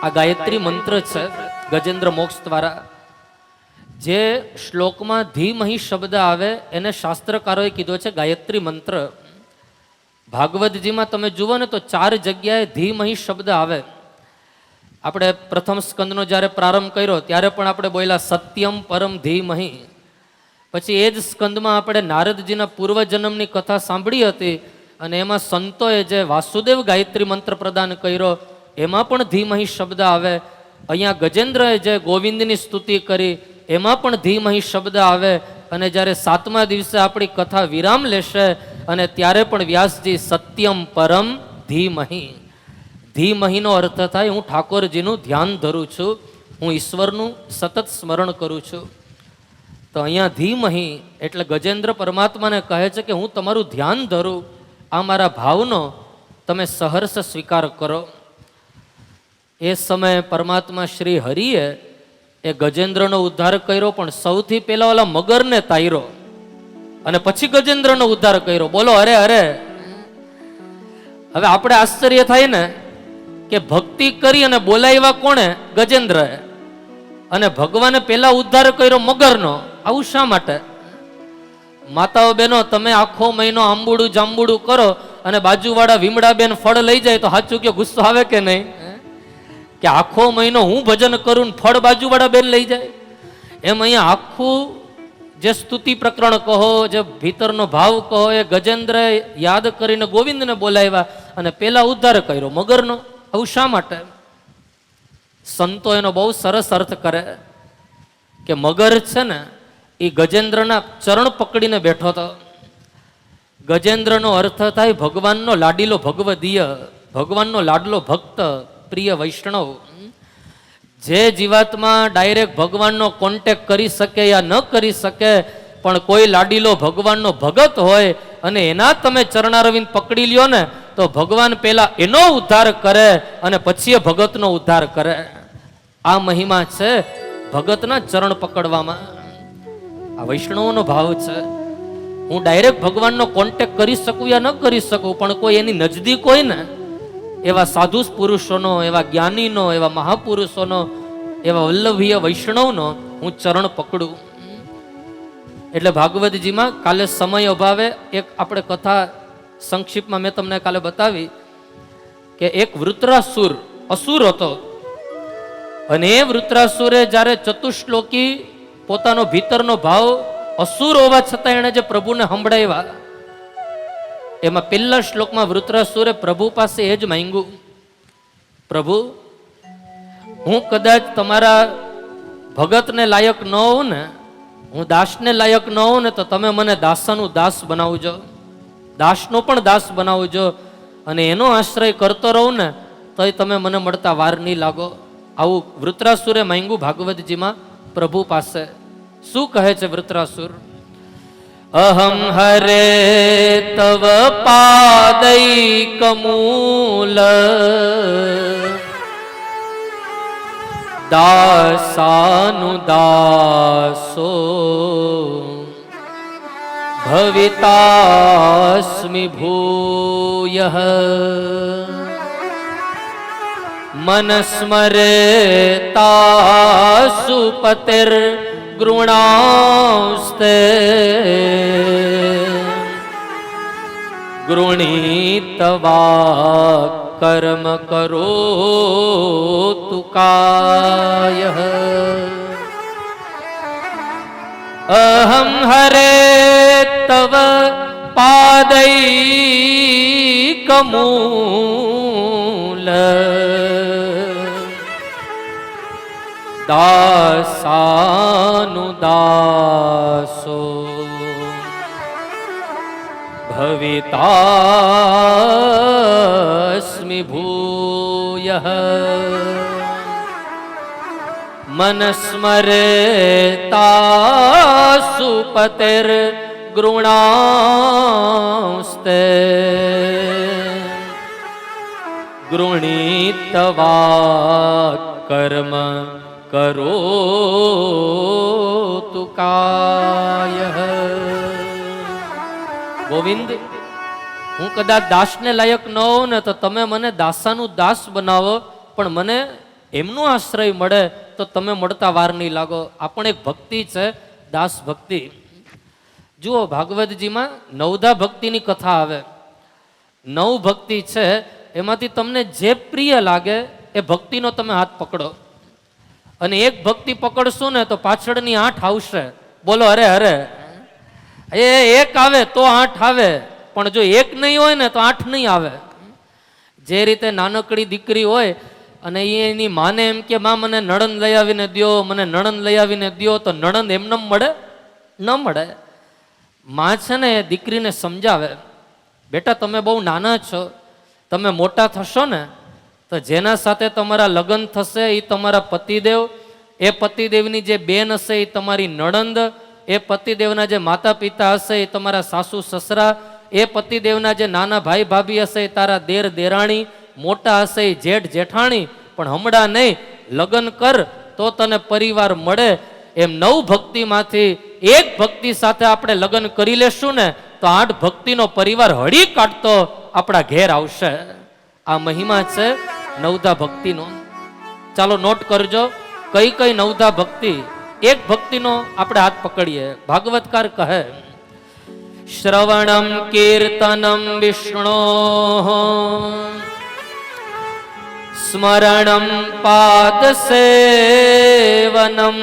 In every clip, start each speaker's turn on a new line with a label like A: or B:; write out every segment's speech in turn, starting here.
A: આ ગાયત્રી મંત્ર છે ગજેન્દ્ર મોક્ષ દ્વારા. જે શ્લોકમાં ધીમહી શબ્દ આવે એને શાસ્ત્રકારોએ કીધો છે ગાયત્રી મંત્ર. ભાગવતજીમાં તમે જુઓ ને તો 4 જગ્યાએ ધીમહી શબ્દ આવે. આપણે પ્રથમ સ્કંદનો જ્યારે પ્રારંભ કર્યો ત્યારે પણ આપણે બોલ્યા સત્યમ પરમ ધીમહી. પછી એ જ સ્કંદમાં આપણે નારદજીના પૂર્વજન્મની કથા સાંભળી હતી અને એમાં સંતોએ જે વાસુદેવ ગાયત્રી મંત્ર પ્રદાન કર્યો એમાં પણ ધીમહી શબ્દ આવે. અહીંયા ગજેન્દ્રએ જે ગોવિંદની સ્તુતિ કરી એમાં પણ ધીમહી શબ્દ આવે. અને જ્યારે 7મા દિવસે આપણી કથા વિરામ લેશે અને ત્યારે પણ વ્યાસજી સત્યમ પરમ ધીમહી. ધીમહીનો અર્થ થાય હું ઠાકોરજીનું ધ્યાન ધરું છું, હું ઈશ્વરનું સતત સ્મરણ કરું છું. તો અહીંયા ધીમહી એટલે ગજેન્દ્ર પરમાત્માને કહે છે કે હું તમારું ધ્યાન ધરું, આ મારા ભાવનો તમે સહર્ષ સ્વીકાર કરો. એ સમયે પરમાત્મા શ્રી હરિએ એ ગજેન્દ્રનો ઉદ્ધાર કર્યો, પણ સૌથી પહેલા ઓલા મગરને તાર્યો અને પછી ગજેન્દ્રનો ઉદ્ધાર કર્યો. બોલો અરે અરે! હવે આપણે આશ્ચર્ય થાય ને કે ભક્તિ કરી અને બોલાવ્યા કોણે? ગજેન્દ્રએ. અને ભગવાને પહેલા ઉદ્ધાર કર્યો મગરનો. આવું શા માટે? માતાઓ બહેનો, તમે આખો મહિનો આંબુડું જાંબુડું કરો અને બાજુવાળા વીમડા બેન ફળ લઈ જાય તો સાચું કે ગુસ્સો આવે કે નહીં? કે આખો મહિનો હું ભજન કરું ને ફળ બાજુવાળા બેન લઈ જાય? એમ અહીંયા આખું જે સ્તુતિ પ્રકરણ કહો, જે ભીતરનો ભાવ કહો, એ ગજેન્દ્રએ યાદ કરીને ગોવિંદને બોલાવ્યા અને પેલા ઉદ્ધાર કર્યો મગરનો. આવું શા માટે? સંતો એનો બહુ સરસ અર્થ કરે કે મગર છે ને એ ગજેન્દ્રના ચરણ પકડીને બેઠો હતો. ગજેન્દ્રનો અર્થ થાય ભગવાનનો લાડીલો ભગવદીય, ભગવાનનો લાડલો ભક્ત, પ્રિય વૈષ્ણવ. જે જીવાત્મા ડાયરેક્ટ ભગવાનનો કોન્ટેક્ટ કરી શકે યા ન કરી શકે, પણ કોઈ લાડીલો ભગવાનનો ભગત હોય અને એના તમે ચરણારવિંદ પકડી લ્યો ને તો ભગવાન પહેલા એનો ઉદ્ધાર કરે અને પછી એ ભગતનો ઉદ્ધાર કરે. આ મહિમા છે ભગતના ચરણ પકડવામાં. આ વૈષ્ણવનો ભાવ છે. હું ડાયરેક્ટ ભગવાનનો કોન્ટેક્ટ કરી શકું યા ન કરી શકું, પણ કોઈ એની નજદીક હોય ને એવા સાધુ પુરુષોનો, એવા જ્ઞાનીનો, એવા મહાપુરુષોનો, એવા વલ્લભીય વૈષ્ણવનો હું ચરણ પકડું. એટલે ભાગવતજીમાં કાલે સમય અભાવે એક આપણે કથા સંક્ષિપ્તમાં મેં તમને કાલે બતાવી કે એક વૃત્રાસુર અસુર હતો અને એ વૃત્રાસુરે જ્યારે ચતુશ્લોકી પોતાનો ભીતરનો ભાવ અસુર હોવા છતાં એણે જે પ્રભુને સંભળાવ્યા, એમાં પહેલા શ્લોકમાં વૃત્રાસુરે પ્રભુ પાસે એ જ માંગ્યું, પ્રભુ હું કદાચ તમારા ભગતને લાયક ન હોઉં ને, હું દાસને લાયક ન હોઉં ને, તો તમે મને દાસાનું દાસ બનાવજો, દાસનો પણ દાસ બનાવજો અને એનો આશ્રય કરતો રહું ને તો તમે મને મળતા વાર નહીં લાગો. આવું વૃત્રાસુરે માંગ્યું ભાગવતજીમાં પ્રભુ પાસે. શું કહે છે વૃત્રાસુર? અહમ હરે તવ પાદૈકમૂલ દાસાનુદાસો ભવિતાસ્મિ ભૂયઃ મનસ્મરેતાસુ પતિર ગૃણાસ્તે ગૃણીતવા કર્મ કરોતુ કાયઃ. અહં હરે તવ પાદૈકમૂલ દાસાનુદાસો ભવિતાસ્મિ ભૂયઃ મનસ્મરેતાસુ પતિર ગૃણાસ્તે ગૃણીતવા કર્મ કરોતુ કાયઃ. ગોવિંદ, હું કદાચ દાસને લાયક ન હોઉં ને તો તમે મને દાસાનું દાસ બનાવો, પણ મને એમનો આશ્રય મળે તો તમે મળતા વાર નહીં લાગો. આ પણ એક ભક્તિ છે, દાસ ભક્તિ. જુઓ, ભાગવતજીમાં નવધા ભક્તિની કથા આવે. 9 ભક્તિ છે, એમાંથી તમને જે પ્રિય લાગે એ ભક્તિનો તમે હાથ પકડો. અને એક ભક્તિ પકડશો ને તો પાછળની 8 આવશે. બોલો અરે અરે, એ એક આવે તો 8 આવે, પણ જો એક નહીં હોય ને તો 8 નહીં આવે. જે રીતે નાનકડી દીકરી હોય અને એની માને એમ કે માં મને નણંદ લઈ આવીને દ્યો, મને નણંદ લઈ આવીને દ્યો, તો નણંદ એમને મળે ન મળે. માં છે ને એ દીકરીને સમજાવે, બેટા તમે બહુ નાના છો, તમે મોટા થશો ને તો જેના સાથે તમારા લગ્ન થશે એ તમારા પતિદેવ, એ પતિદેવની જે બેન હશે એ તમારી નણંદ, એ પતિદેવના જે માતા પિતા હશે એ તમારા સાસુ સસરા, એ પતિદેવના જે નાના ભાઈ ભાભી હશે એ તારા દેર દેરાણી, મોટા હશે એ જેઠ જેઠાણી. પણ હમણાં નહીં, લગ્ન કર તો તને પરિવાર મળે. એમ 9 ભક્તિમાંથી એક ભક્તિ સાથે આપણે લગ્ન કરી લેશું ને તો 8 ભક્તિનો પરિવાર હળી કાઢતો આપણા ઘેર આવશે. આ મહિમા છે નવધા ભક્તિનો. ચાલો નોટ કરજો, કઈ કઈ નવધા ભક્તિ. એક ભક્તિનો આપણે હાથ પકડીએ. ભાગવતકાર કહે, શ્રવણમ કીર્તનમ વિષ્ણો સ્મરણમ પાદ સેવનમ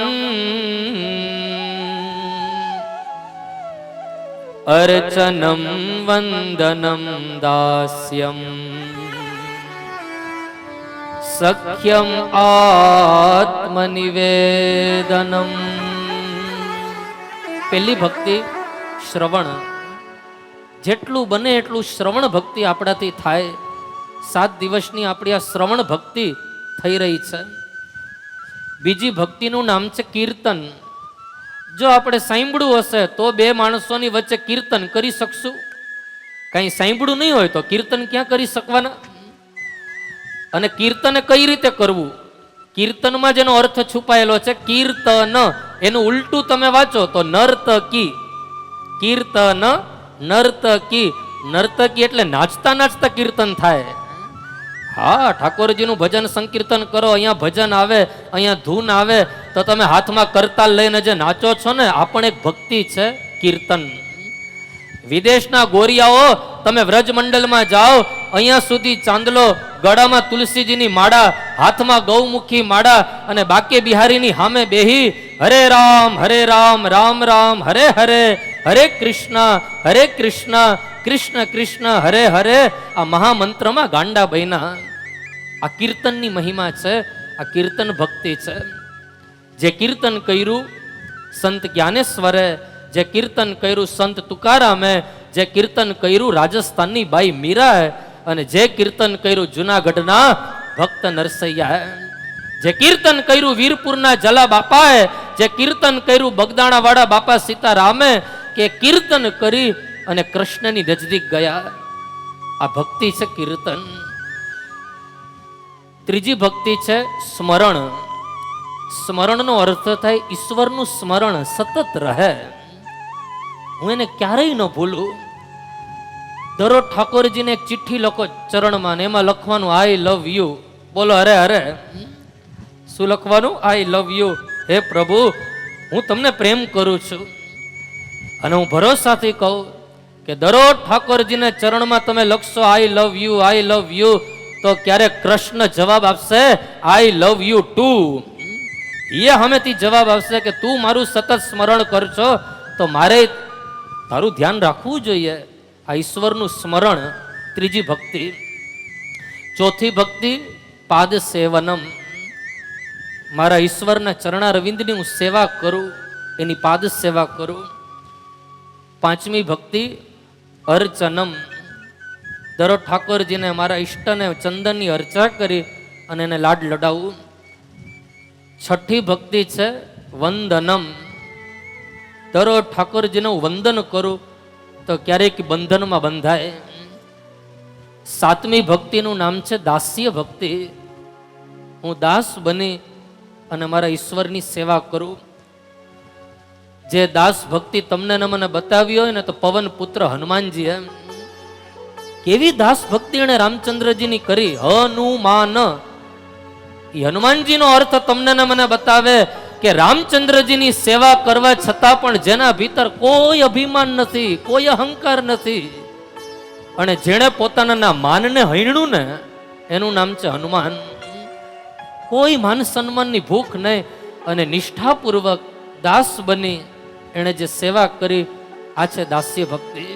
A: અર્ચનમ વંદનમ દાસ્યમ સખ્યમ આત્મનિવેદનમ. પહેલી ભક્તિ શ્રવણ. જેટલું બને એટલું શ્રવણ ભક્તિ આપણાથી થાય. 7 દિવસની આપણી આ શ્રવણ ભક્તિ થઈ રહી છે. બીજી ભક્તિનું નામ છે કીર્તન. જો આપણે સાંભળ્યું હશે તો 2 માણસોની વચ્ચે કીર્તન કરી શકશું. કઈ સાંભળ્યું નહીં હોય તો કીર્તન ક્યાં કરી શકવાના? અને કીર્તન કઈ રીતે કરવું? કીર્તનમાં જેનો અર્થ છુપાયેલો છે કીર્તન, એનું ઉલટું તમે વાંચો તો નર્તકી. કીર્તન નર્તકી. નર્તકી એટલે નાચતા નાચતા કીર્તન થાય. હા, ઠાકોરજીનું ભજન સંકીર્તન કરો, અહીંયા ભજન આવે, અહીંયા ધૂન આવે તો તમે હાથમાં કરતાલ લઈને જે નાચો છો ને, આ પણ એક ભક્તિ છે, કીર્તન. વિદેશના ગોરિયાઓ તમે વ્રજમંડલમાં જાઓ, અહીંયા સુધી ચાંદલો, ગળામાં તુલસીજીની માળા, હાથમાં ગૌમુખી માળા અને બાકે બિહારીની સામે બેહી હરે રામ રામ રામ હરે હરે, હરે કૃષ્ણ કૃષ્ણ કૃષ્ણ હરે હરે, આ મહામંત્રમાં ગાંડા બન્યા. આ કીર્તનની મહિમા છે, આ કીર્તન ભક્તિ છે. જે કીર્તન કર્યું સંત જ્ઞાનેશ્વરે, જે કીર્તન કર્યું સંત તુકારામે, જે કીર્તન કર્યું રાજસ્થાનની બાઈ મીરાએ, અને જે કીર્તન કર્યું જુનાગઢના ભક્ત નરસૈયાએ, જે કીર્તન કર્યું વીરપુરના જલા બાપાએ, જે કીર્તન કર્યું બગદાણા વાળા બાપા સીતારામે, કે કીર્તન કરી અને કૃષ્ણની નજદીક ગયા. આ ભક્તિ છે કીર્તન. ત્રીજી ભક્તિ છે સ્મરણ. સ્મરણનો અર્થ થાય ઈશ્વરનું સ્મરણ સતત રહે. હું એને ક્યારેય ન ભૂલું. દરરોજ ઠાકોરજીને એક ચિઠ્ઠી લખો ચરણમાં, ને એમાં લખવાનું આઈ લવ યુ. બોલો અરે અરે, શું લખવાનું? આઈ લવ યુ. હે પ્રભુ, હું તમને પ્રેમ કરું છું. અને હું ભરોસાથી કહું કે દરરોજ ઠાકોરજીને ચરણમાં તમે લખશો આઈ લવ યુ, તો ક્યારેક કૃષ્ણ જવાબ આપશે આઈ લવ યુ ટુ. એ હમેથી જવાબ આપશે કે તું મારું સતત સ્મરણ કરશો તો મારે તારું ધ્યાન રાખવું જોઈએ. આ ઈશ્વરનું સ્મરણ, ત્રીજી ભક્તિ. ચોથી ભક્તિ પાદ સેવનમ. મારા ઈશ્વરના ચરણા રવિંદની હું સેવા કરું, એની પાદ સેવા કરું. પાંચમી ભક્તિ અર્ચનમ. દરરોજ ઠાકોરજીને મારા ઈષ્ટને ચંદનની અર્ચા કરી અને એને લાડ લડાવવું. છઠ્ઠી ભક્તિ છે વંદનમ. દરરોજ ઠાકોરજીને હું વંદન કરું તો ક્યારેક બંધનમાં બંધાય. સાતમી ભક્તિનું નામ છે દાસ્ય ભક્તિ. હું દાસ બની અને મારા ઈશ્વરની સેવા કરું. જે દાસ ભક્તિ તમને ને મને બતાવી હોય ને તો પવન પુત્ર હનુમાનજી એમ કેવી દાસ ભક્તિ એને રામચંદ્રજીની કરી. હનુમાન એ હનુમાનજીનો અર્થ તમને ને મને બતાવે કે રામચંદ્રજીની સેવા કરવા છતાં પણ જેના ભીતર કોઈ અભિમાન નથી, કોઈ અહંકાર નથી, અને જેણે પોતાના માનને હૈણું ને એનું નામ છે હનુમાન. કોઈ માન સન્માનની ભૂખ નહીં અને નિષ્ઠાપૂર્વક દાસ બની એણે જે સેવા કરી, આ છે દાસ્ય ભક્તિ.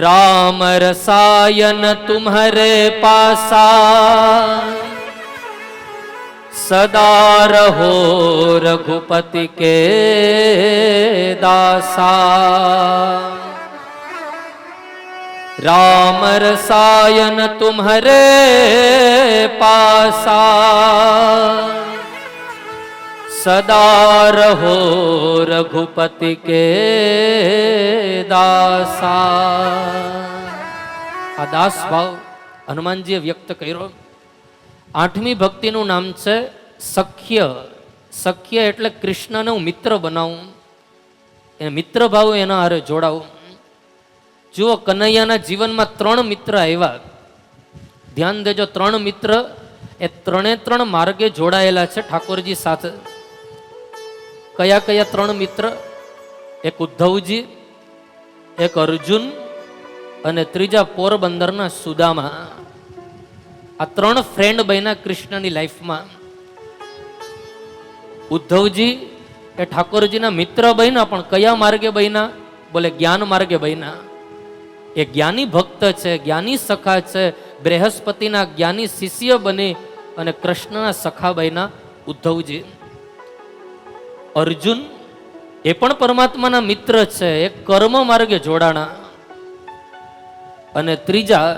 A: રામ રસાયન તુમ્હારે પાસા, સદા રહો રઘુપતિ કે દાસા. राम रसायन तुम्हारे पासा, सदा रहो रघुपति के दासा. આ દાસ ભાવ હનુમાનજીએ વ્યક્ત કર્યો. આઠમી ભક્તિનું નામ છે સખ્ય. સખ્ય એટલે કૃષ્ણને હું મિત્ર બનાવું, એ મિત્ર ભાવ એના હારે જોડાવું. જુઓ, કનૈયાના જીવનમાં 3 મિત્ર આવ્યા. ધ્યાન દેજો, 3 મિત્ર એ ત્રણ માર્ગે જોડાયેલા છે ઠાકોરજી સાથે. કયા કયા 3 મિત્ર? એક ઉદ્ધવજી, એક અર્જુન અને ત્રીજા પોરબંદરના સુદામા. આ 3 ફ્રેન્ડ બન્યા કૃષ્ણની લાઈફમાં. ઉદ્ધવજી એ ઠાકોરજીના મિત્ર બન્યા, પણ કયા માર્ગે બન્યા? બોલે જ્ઞાન માર્ગે બન્યા. એ જ્ઞાની ભક્ત છે, જ્ઞાની સખા છે. બૃહસ્પતિના જ્ઞાની શિષ્ય બની અને કૃષ્ણના સખા બન્યા ઉદ્ધવજી. અર્જુન એ પણ પરમાત્માના મિત્ર છે, એ કર્મ માર્ગે જોડાણા. અને ત્રીજા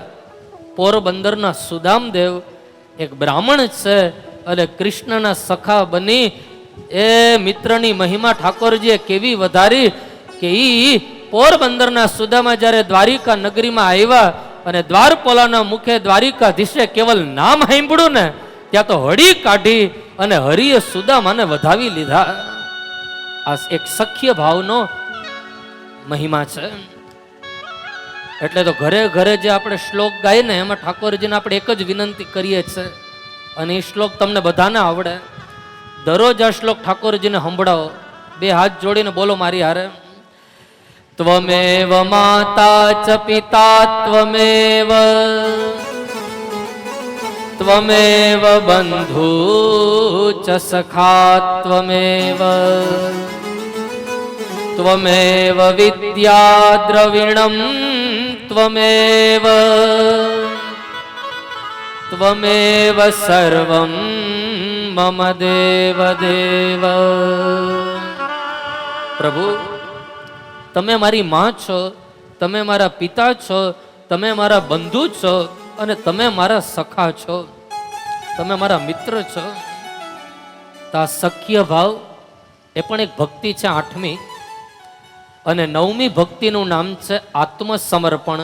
A: પોરબંદરના સુદામદેવ એક બ્રાહ્મણ છે અને કૃષ્ણના સખા બની એ મિત્રની મહિમા ઠાકોરજીએ કેવી વધારી કે ઈ પોરબંદરના સુદામા જ્યારે દ્વારિકા નગરીમાં આવ્યા અને દ્વારપોલાના મુખે દ્વારિકાધીશે કેવલ નામ સાંભળ્યું ને, ત્યાં તો હળી કાઢી અને હરિએ સુદામાને વધાવી લીધા. આ એક સખ્ય ભાવનો મહિમા છે. એટલે તો ઘરે ઘરે જે આપણે શ્લોક ગાય ને એમાં ઠાકોરજીને આપણે એક જ વિનંતી કરીએ છીએ, અને એ શ્લોક તમને બધાને આવડે. દરરોજ આ શ્લોક ઠાકોરજીને સંભળાવો. 2 હાથ જોડીને બોલો મારી હારે. ત્વમેવ માતા ચ પિતા ત્વમેવ, ત્વમેવ બંધુ ચ સખા ત્વમેવ, ત્વમેવ વિદ્યા દ્રવિણમ ત્વમેવ, ત્વમેવ સર્વમ મમ દેવ દેવ. પ્રભુ, તમે મારી માં છો, તમે મારા પિતા છો, તમે મારા બંધુ છો અને તમે મારા સખા છો, તમે મારા મિત્ર છો. તો આ સખ્ય ભાવ એ પણ એક ભક્તિ છે 8મી. અને 9મી ભક્તિનું નામ છે આત્મસમર્પણ.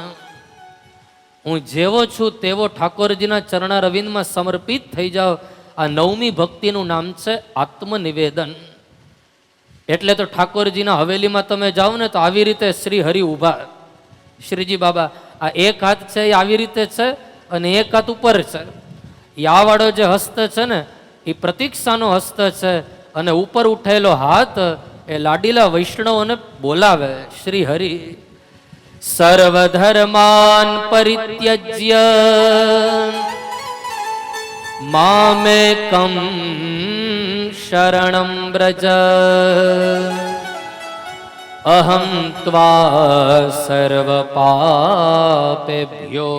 A: હું જેવો છું તેવો ઠાકોરજીના ચરણારવિંદમાં સમર્પિત થઈ જાઓ. આ 9મી ભક્તિનું નામ છે આત્મનિવેદન. એટલે તો ઠાકોરજીના હવેલીમાં તમે જાઓ ને તો આવી રીતે શ્રી હરિ ઊભા. શ્રીજી બાબા, આ એક હાથ છે એ આવી રીતે છે અને એક હાથ ઉપર છે. એ આ વાળો જે હસ્ત છે ને એ પ્રતીક્ષાનો હસ્ત છે, અને ઉપર ઉઠેલો હાથ એ લાડીલા વૈષ્ણવોને બોલાવે. શ્રી હરિ સર્વધર્માન પરિત્યજ્ય મામેકમ શરણમ વ્રજ, અહં ત્વા સર્વ પાપેભ્યો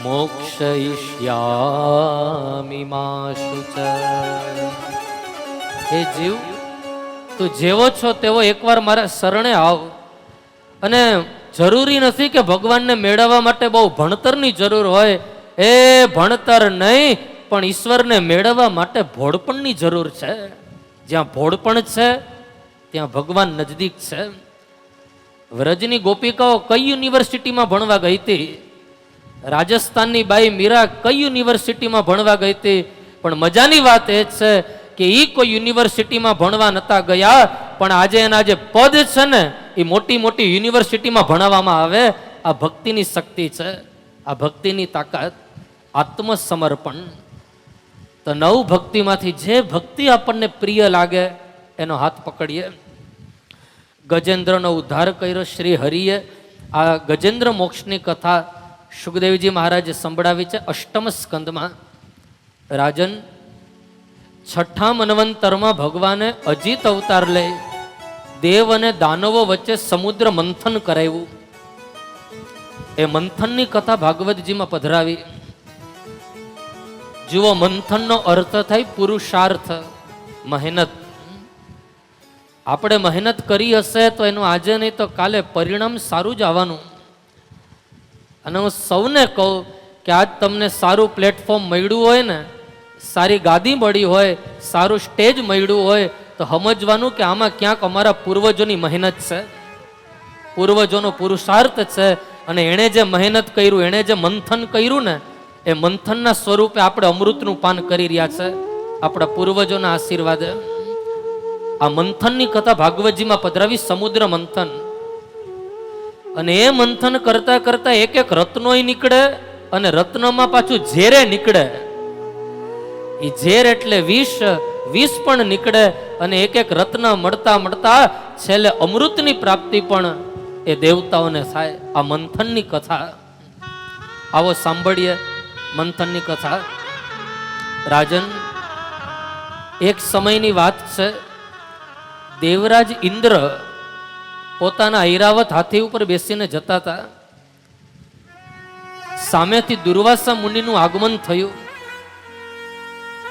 A: મોક્ષયિષ્યામિ મા શુચ. હે જીવ, તું જેવો છો તેવો એકવાર મારા શરણે આવ. અને જરૂરી નથી કે ભગવાનને મેળવવા માટે બહુ ભણતરની જરૂર હોય. એ ભણતર નહીં, પણ ઈશ્વરને મેળવવા માટે ભોળપણની જરૂર છે. જ્યાં ભોળપણ છે ત્યાં ભગવાન નજદીક છે. વ્રજની ગોપિકાઓ કઈ યુનિવર્સિટીમાં ભણવા ગઈ હતી? રાજસ્થાનની બાઈ મીરા કઈ યુનિવર્સિટીમાં ભણવા ગઈ હતી? પણ મજાની વાત એ છે કે એ કોઈ યુનિવર્સિટીમાં ભણવા નતા ગયા, પણ આજે એના જે પદ છે ને એ મોટી મોટી યુનિવર્સિટીમાં ભણાવવામાં આવે. આ ભક્તિની શક્તિ છે, આ ભક્તિની તાકાત. આત્મસમર્પણ. તો નવ ભક્તિમાંથી જે ભક્તિ આપણને પ્રિય લાગે એનો હાથ પકડીએ. ગજેન્દ્રનો ઉદ્ધાર કર્યો શ્રી હરિએ. આ ગજેન્દ્ર મોક્ષની કથા સુખદેવજી મહારાજે સંભળાવી છે અષ્ટમ સ્કંદમાં. રાજન, છઠ્ઠા મન્વંતરમાં ભગવાને અજીત અવતાર લઈ દેવ અને દાનવો વચ્ચે સમુદ્ર મંથન કરાવ્યું. એ મંથનની કથા ભાગવતજીમાં પધરાવી. જુઓ, મંથનનો અર્થ થાય પુરુષાર્થ, મહેનત. આપણે મહેનત કરી હશે તો એનું આજે નહીં તો કાલે પરિણામ સારું જ આવવાનું. અને હું સૌને કહું કે આજ તમને સારું પ્લેટફોર્મ મળ્યું હોય ને, સારી ગાદી મળી હોય, સારું સ્ટેજ મળ્યું હોય તો સમજવાનું કે આમાં ક્યાંક અમારા પૂર્વજોની મહેનત છે, પૂર્વજોનો પુરુષાર્થ છે. અને એણે જે મહેનત કર્યું, એણે જે મંથન કર્યું ને, એ મંથનના સ્વરૂપે આપણે અમૃતનું પાન કરી રહ્યા છે આપણા પૂર્વજોના આશીર્વાદ. આ મંથનની કથા ભાગવતજીમાં પધરાવી, સમુદ્ર મંથન. અને એ મંથન કરતા કરતા એક એક રત્નોય નીકળે અને રત્નમાં પાછું ઝેરે નીકળે. એ ઝેર એટલે વિષ, વિષ પણ નીકળે અને એક એક રત્ન મળતા મળતા છેલ્લે અમૃતની પ્રાપ્તિ પણ એ દેવતાઓને થાય. આ મંથનની કથા આવો સાંભળીએ. મંથનની કથા. રાજન, એક સમયની વાત છે. દેવરાજ ઇન્દ્ર પોતાના ઐરાવત હાથી ઉપર બેસીને જતા હતા. સામેથી દુર્વાસા મુનિનું આગમન થયું.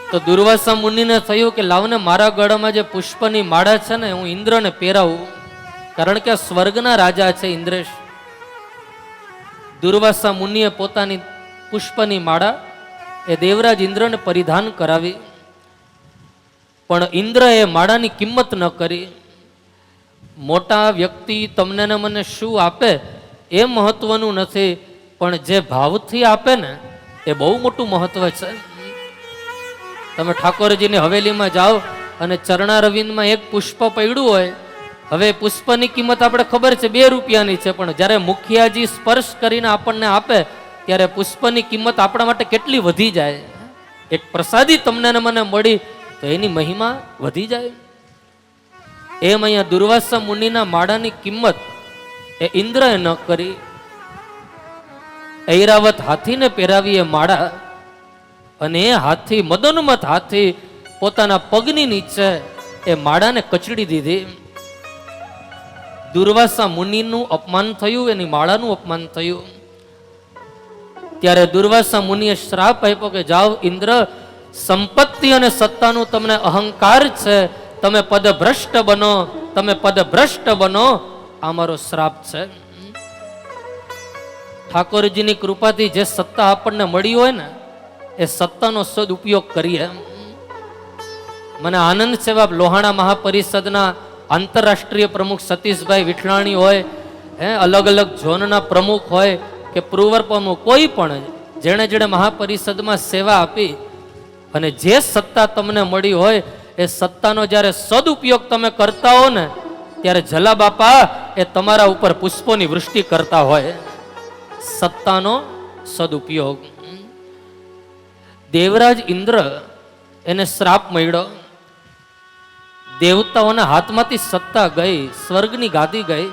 A: તો દુર્વાસા મુનિને થયું કે લાવને મારા ગળામાં જે પુષ્પની માળા છે ને હું ઇન્દ્રને પહેરાવું, કારણ કે સ્વર્ગના રાજા છે ઇન્દ્રેશ. દુર્વાસા મુનિએ પોતાની પુષ્પની માળા એ દેવરાજ ઇન્દ્રને પરિધાન કરાવી. પણ ઇન્દ્ર એ માળાની કિંમત ન કરી. મોટા વ્યક્તિ તમને ને મને શું આપે એ મહત્વનું નથી, પણ જે ભાવથી આપે ને એ બહુ મોટું મહત્વ છે. તમે ઠાકોરજીની હવેલીમાં જાઓ અને ચરણારવિંદમાં એક પુષ્પ પડ્યું હોય, હવે પુષ્પની કિંમત આપણે ખબર છે 2 રૂપિયાની છે, પણ જ્યારે મુખિયાજી સ્પર્શ કરીને આપણને આપે ત્યારે પુષ્પની કિંમત આપણા માટે કેટલી વધી જાય. એક પ્રસાદી તમને ને મને મળી તો એની મહિમા વધી જાય. એમ અહીંયા દુર્વાસા મુનિના માળાની કિંમત એ ઇન્દ્રએ ન કરી. ઐરાવત હાથીને પહેરાવી એ માળા, અને એ હાથી, મદોન્મત હાથી, પોતાના પગની નીચે એ માળાને કચડી દીધી. દુર્વાસા મુનિનું અપમાન થયું, એની માળાનું અપમાન થયું. ત્યારે દુર્વાસા મુનિએ શ્રાપ આપ્યો કે જાઓ ઇન્દ્ર, સંપત્તિ અને સત્તાનું તમને અહંકાર છે, તમે પદભ્રષ્ટ બનો, તમે પદભ્રષ્ટ બનો, આ મારો શ્રાપ છે. ઠાકોરજીની કૃપાથી જે સત્તા આપણને મળી હોય ને એ સત્તાનો સદુપયોગ કરીએ. મને આનંદ છે બાપ, લોહાણા મહાપરિષદના આંતરરાષ્ટ્રીય પ્રમુખ સતીશભાઈ વિઠલાણી હોય, અલગ અલગ ઝોનના પ્રમુખ હોય કે પૂર્વ પ્રમુખ, કોઈ પણ જેણે જેણે મહાપરિષદમાં સેવા આપી અને જે સત્તા તમને મળી હોય એ સત્તાનો જ્યારે સદુપયોગ તમે કરતા હો ને ત્યારે જલા બાપા એ તમારા ઉપર પુષ્પોની વૃષ્ટિ કરતા હોય. સત્તાનો સદુપયોગ. દેવરાજ ઇન્દ્ર એને શ્રાપ મળ્યો. દેવતાઓના હાથમાંથી સત્તા ગઈ, સ્વર્ગની ગાદી ગઈ.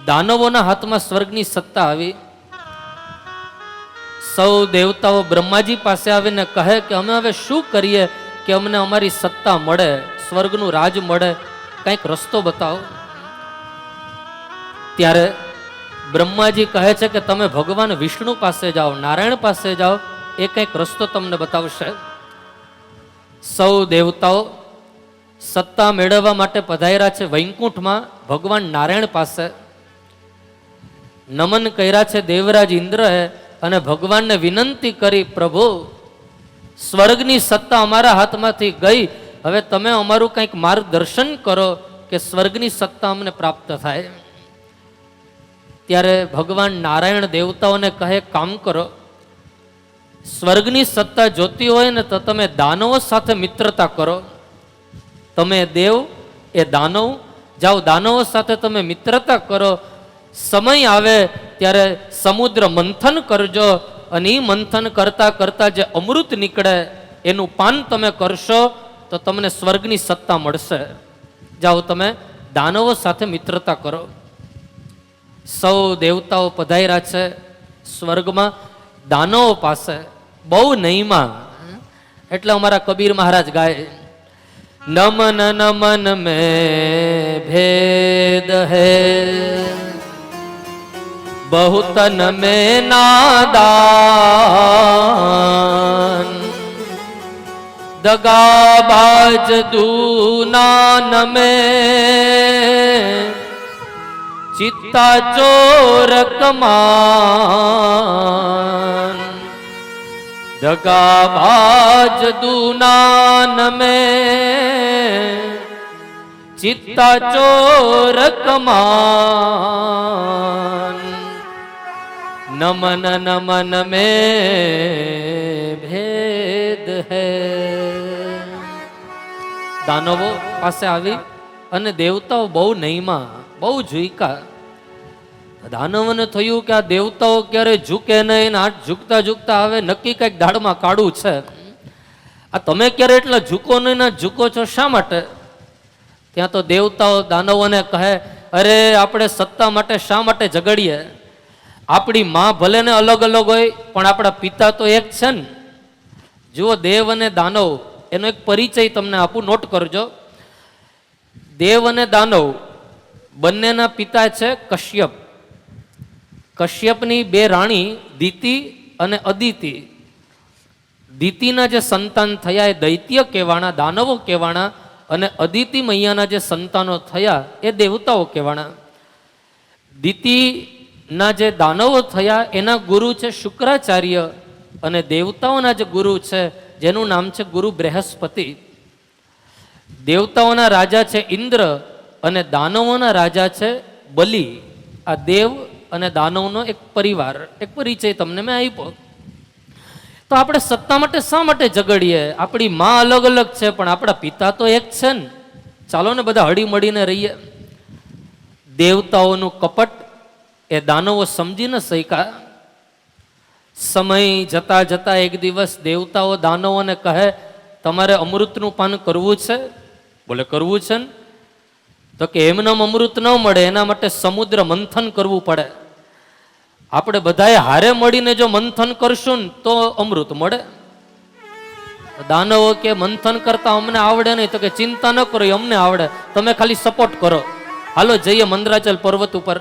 A: દાનવોના હાથમાં સ્વર્ગની સત્તા આવી. સૌ દેવતાઓ બ્રહ્માજી પાસે આવીને કહે કે અમે હવે શું કરીએ કે અમને અમારી સત્તા મળે, સ્વર્ગનું રાજ મળે, કંઈક રસ્તો બતાવો. ત્યારે બ્રહ્માજી કહે છે કે તમે ભગવાન વિષ્ણુ પાસે જાઓ, નારાયણ પાસે જાઓ, એ કંઈક રસ્તો તમને બતાવશે. સૌ દેવતાઓ સત્તા મેળવવા માટે પધાર્યા છે વૈકુંઠમાં ભગવાન નારાયણ પાસે. નમન કર્યા છે દેવરાજ ઇન્દ્રએ અને ભગવાનને વિનંતી કરી, પ્રભુ સ્વર્ગની સત્તા અમારા હાથમાંથી ગઈ, હવે તમે અમારું કંઈક માર્ગદર્શન કરો કે સ્વર્ગની સત્તા અમને પ્રાપ્ત થાય. ત્યારે ભગવાન નારાયણ દેવતાઓને કહે, કામ કરો, સ્વર્ગની સત્તા જોતી હોય ને તો તમે દાનવો સાથે મિત્રતા કરો. તમે દેવ, એ દાનવ, જાઓ દાનવો સાથે તમે મિત્રતા કરો. સમય આવે ત્યારે સમુદ્ર મંથન કરજો અને એ મંથન કરતા કરતા જે અમૃત નીકળે એનું પાન તમે કરશો તો તમને સ્વર્ગની સત્તા મળશે. જાઓ તમે દાનવો સાથે મિત્રતા કરો. સૌ દેવતાઓ પધાર્યા છે સ્વર્ગમાં દાનવો પાસે, બહુ નહીમાં. એટલે અમારા કબીર મહારાજ ગાય, નમન નમન મેં ભેદ હૈ, बहुतन में नादान, दगाबाज दूनान में, चित्ता चोर कमान, दगाबाज दूनान में, चित्ता चोर कमान, नमन नमन में भेद है. દાનવો પાસે આવી અને દેવતાઓ બહુ નહીમાં, બહુ ઝૂક્યા. દાનવોને થયું કે આ દેવતાઓ ક્યારે ઝૂકે નહીં, હાથ ઝૂકતા ઝૂકતા હવે નક્કી કંઈક દાડમાં કાઢું છે. આ તમે ક્યારે એટલા ઝૂકો નહીં ને ઝૂકો છો શા માટે? ત્યાં તો દેવતાઓ દાનવોને કહે, અરે આપણે સત્તા માટે શા માટે ઝઘડીએ? આપણી માં ભલે ને અલગ અલગ હોય પણ આપણા પિતા તો એક છે ને. જુઓ, દેવ અને દાનવ એનો એક પરિચય તમને આપું, નોટ કરજો. દેવ અને દાનવ બંનેના પિતા છે કશ્યપ. કશ્યપની બે રાણી દિતિ અને અદિતિ. દિતિના જે સંતાન થયા એ દૈત્ય કહેવાના, દાનવો કહેવાના, અને અદિતિ મૈયાના જે સંતાનો થયા એ દેવતાઓ કહેવાના. દિતિ ના જે દાનવો થયા એના ગુરુ છે શુક્રાચાર્ય, અને દેવતાઓના જે ગુરુ છે જેનું નામ છે ગુરુ બૃહસ્પતિ. દેવતાઓના રાજા છે ઇન્દ્ર અને દાનવોના રાજા છે બલિ. આ દેવ અને દાનવનો એક પરિવાર, એક પરિચય તમને મેં આપ્યો. તો આપણે સત્તા માટે શા માટે ઝઘડીએ? આપણી માં અલગ અલગ છે પણ આપણા પિતા તો એક છે ને. ચાલો ને બધા હળી મળીને રહીએ. દેવતાઓનું કપટ એ દાનવો સમજી ન શક્યા. સમય જતા જતા એક દિવસ દેવતાઓ દાનવોને કહે, તમારે અમૃતનું પાન કરવું છે? બોલે કરવું છે ને. તો કે એમને અમૃત ન મળે, એના માટે સમુદ્ર મંથન કરવું પડે. આપણે બધાએ હારે મળીને જો મંથન કરશું ને તો અમૃત મળે. દાનવો કે મંથન કરતા અમને આવડે નહીં. તો કે ચિંતા ન કરો, અમને આવડે, તમે ખાલી સપોર્ટ કરો. હાલો જઈએ મંદરાચલ પર્વત ઉપર.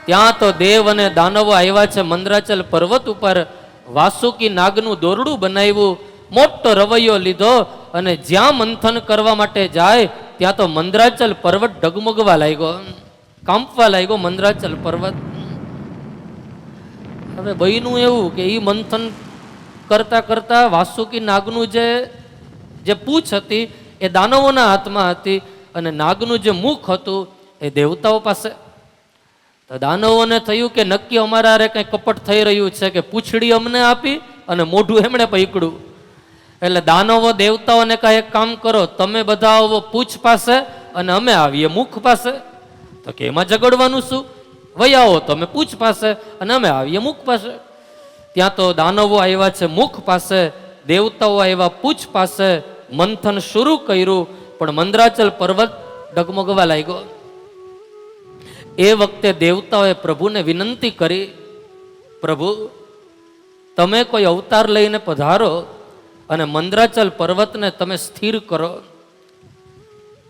A: ત્યાં તો દેવ અને દાનવો આવ્યા છે મંદરાચલ પર્વત ઉપર. વાસુકી નાગનું દોરડું બનાવ્યું, મોટો રવૈયો લીધો, અને જ્યાં મંથન કરવા માટે જાય ત્યાં તો મંદરાચલ પર્વત ડગમગવા લાગ્યો, કાંપવા લાગ્યો મંદરાચલ પર્વત. હવે બહેનું એવું કે એ મંથન કરતા કરતા વાસુકી નાગનું જે પૂંછ હતી એ દાનવોના હાથમાં હતી, અને નાગનું જે મુખ હતું એ દેવતાઓ પાસે. તો દાનવોને થયું કે નક્કી અમારા હારે કંઈ કપટ થઈ રહ્યું છે, કે પૂંછડી અમને આપી અને મોઢું એમણે પકડ્યું. એટલે દાનવો દેવતાઓને કહે, એક કામ કરો, તમે બધા આવો પૂંછ પાસે અને અમે આવીએ મુખ પાસે. તો કે એમાં ઝઘડવાનું શું? વહી આવો તમે પૂંછ પાસે અને અમે આવીએ મુખ પાસે. ત્યાં તો દાનવો આવ્યા છે મુખ પાસે, દેવતાઓ આવ્યા પૂંછ પાસે. મંથન શરૂ કર્યું પણ મંદરાચલ પર્વત ડગમગવા લાગ્યો. એ વખતે દેવતાઓએ પ્રભુને વિનંતી કરી, પ્રભુ તમે કોઈ અવતાર લઈને પધારો અને મંદરાચલ પર્વતને તમે સ્થિર કરો.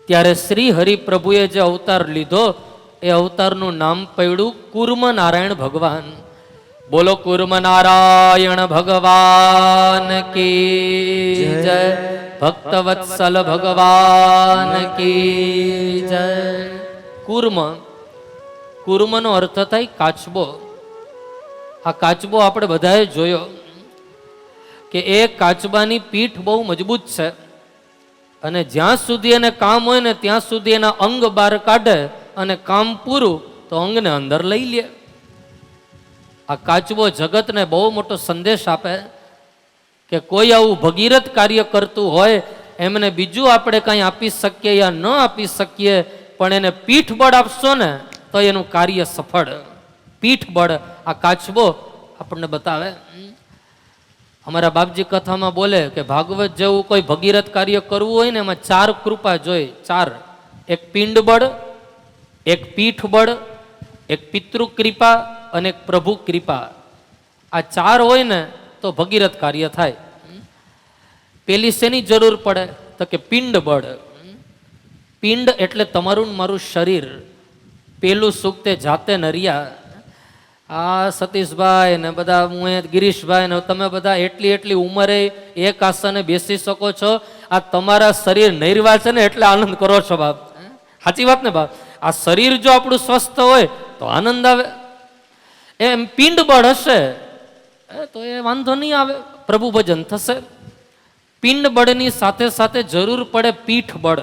A: ત્યારે શ્રી હરિ પ્રભુએ જે અવતાર લીધો એ અવતારનું નામ પડ્યું કુર્મ નારાયણ ભગવાન. બોલો કુર્મ નારાયણ ભગવાન કી જય, ભક્તવત્સલ ભગવાન કી જય. કુર્મ, કુર્મનો અર્થ થાય કાચબો. આ કાચબો આપણે બધાએ જોયો કે એ કાચબાની પીઠ બહુ મજબૂત છે, અને જ્યાં સુધી એને કામ હોય ને ત્યાં સુધી એના અંગ બહાર કાઢે, અને કામ પૂરું તો અંગને અંદર લઈ લે. આ કાચબો જગતને બહુ મોટો સંદેશ આપે કે કોઈ આવું ભગીરથ કાર્ય કરતું હોય એમને બીજું આપણે કંઈ આપી શકીએ યા ન આપી શકીએ, પણ એને પીઠ બળ આપશો ને તો એનું કાર્ય સફળ. પીઠ બળ આ કાચબો આપણને બતાવે. અમારા બાપજી કથામાં બોલે કે ભાગવત જેવું કોઈ ભગીરથ કાર્ય કરવું હોય ને એમાં 4 કૃપા જોઈએ. 4. એક પિંડ બળ, એક પીઠ બળ, એક પિતૃ કૃપા અને એક પ્રભુ કૃપા. આ 4 હોય ને તો ભગીરથ કાર્ય થાય. પેલી શેની જરૂર પડે તો કે પિંડ બળ. પિંડ એટલે તમારું ને મારું શરીર. પેલું સુખ તે જાતે નરિયા. આ સતીશભાઈ ને બધા, હું ગિરીશભાઈ ને તમે બધા એટલી ઉંમરે એક આસને બેસી શકો છો. આ તમારા શરીર નૈર્વા છે ને એટલે આનંદ કરો છો બાપ. સાચી વાત ને બાપ? આ શરીર જો આપણું સ્વસ્થ હોય તો આનંદ આવે. એમ પિંડ બળ હશે તો એ વાંધો નહીં આવે, પ્રભુ ભજન થશે. પિંડ બળની સાથે સાથે જરૂર પડે પીઠ બળ.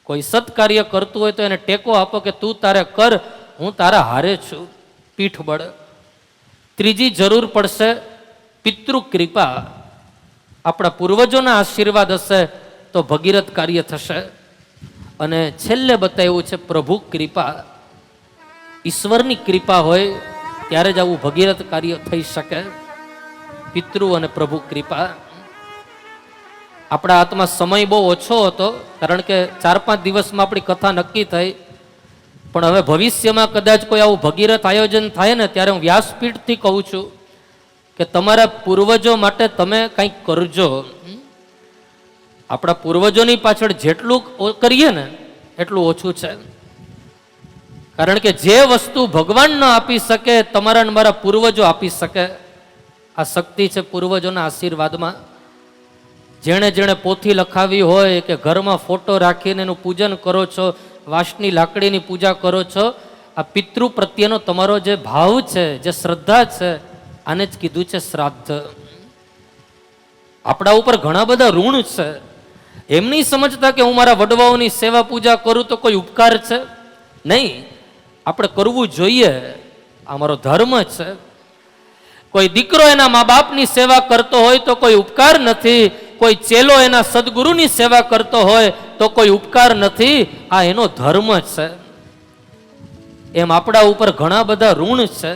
A: કોઈ સત્કાર્ય કરતું હોય તો એને ટેકો આપો કે તું તારે કર, હું તારા હારે છું. પીઠ બળ. ત્રીજી જરૂર પડશે પિતૃ કૃપા. આપણા પૂર્વજોના આશીર્વાદ હશે તો ભગીરથ કાર્ય થશે. અને છેલ્લે બતાવ્યું છે પ્રભુ કૃપા. ઈશ્વરની કૃપા હોય ત્યારે જ આવું ભગીરથ કાર્ય થઈ શકે. પિતૃ અને પ્રભુ કૃપા. આપણા હાથમાં સમય બહુ ઓછો હતો, કારણ કે 4-5 દિવસમાં આપણી કથા નક્કી થઈ. પણ હવે ભવિષ્યમાં કદાચ કોઈ આવું ભગીરથ આયોજન થાય ને ત્યારે હું વ્યાસપીઠથી કહું છું કે તમારા પૂર્વજો માટે તમે કંઈક કરજો. આપણા પૂર્વજોની પાછળ જેટલું કરીએ ને એટલું ઓછું છે. કારણ કે જે વસ્તુ ભગવાન ન આપી શકે તમારા ને મારા પૂર્વજો આપી શકે. આ શક્તિ છે પૂર્વજોના આશીર્વાદમાં. જેણે જેણે પોથી લખાવી હોય કે ઘરમાં ફોટો રાખીને એનું પૂજન કરો છો, વાંસની લાકડીની પૂજા કરો છો, આ પિતૃ પ્રત્યેનો તમારો જે ભાવ છે, જે શ્રદ્ધા છે, આને જ કીધું છે શ્રાદ્ધ. આપણા ઉપર ઘણા બધા ઋણ છે. એમ નહીં સમજતા કે હું મારા વડવાઓની સેવા પૂજા કરું તો કોઈ ઉપકાર છે. નહીં, આપણે કરવું જોઈએ, આ મારો ધર્મ છે. કોઈ દીકરો એના મા બાપની સેવા કરતો હોય તો કોઈ ઉપકાર નથી. કોઈ ચેલો એના સદગુરુની સેવા કરતો હોય તો કોઈ ઉપકાર નથી. આ એનો ધર્મ છે. એમ આપણા ઉપર ઘણા બધા ઋણ છે.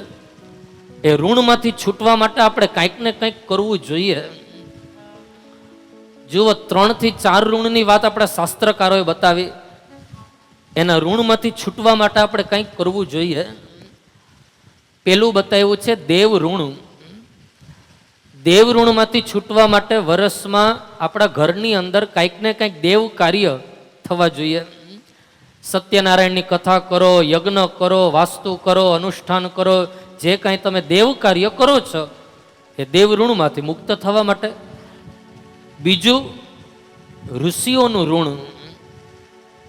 A: એ ઋણમાંથી છૂટવા માટે આપણે કંઈક ને કંઈક કરવું જોઈએ. જુઓ, 3 થી 4 ઋણની વાત આપણા શાસ્ત્રકારોએ બતાવી. એના ઋણમાંથી છૂટવા માટે આપણે કંઈક કરવું જોઈએ. પેલું બતાવ્યું છે દેવ ઋણ. દેવ ઋણમાંથી છૂટવા માટે વર્ષમાં આપણા ઘરની અંદર કંઈક ને કંઈક દેવ કાર્ય થવા જોઈએ. સત્યનારાયણની કથા કરો, યજ્ઞ કરો, વાસ્તુ કરો, અનુષ્ઠાન કરો, જે કાંઈ તમે દેવ કાર્ય કરો છો એ દેવ ઋણમાંથી મુક્ત થવા માટે. બીજું ઋષિઓનું ઋણ.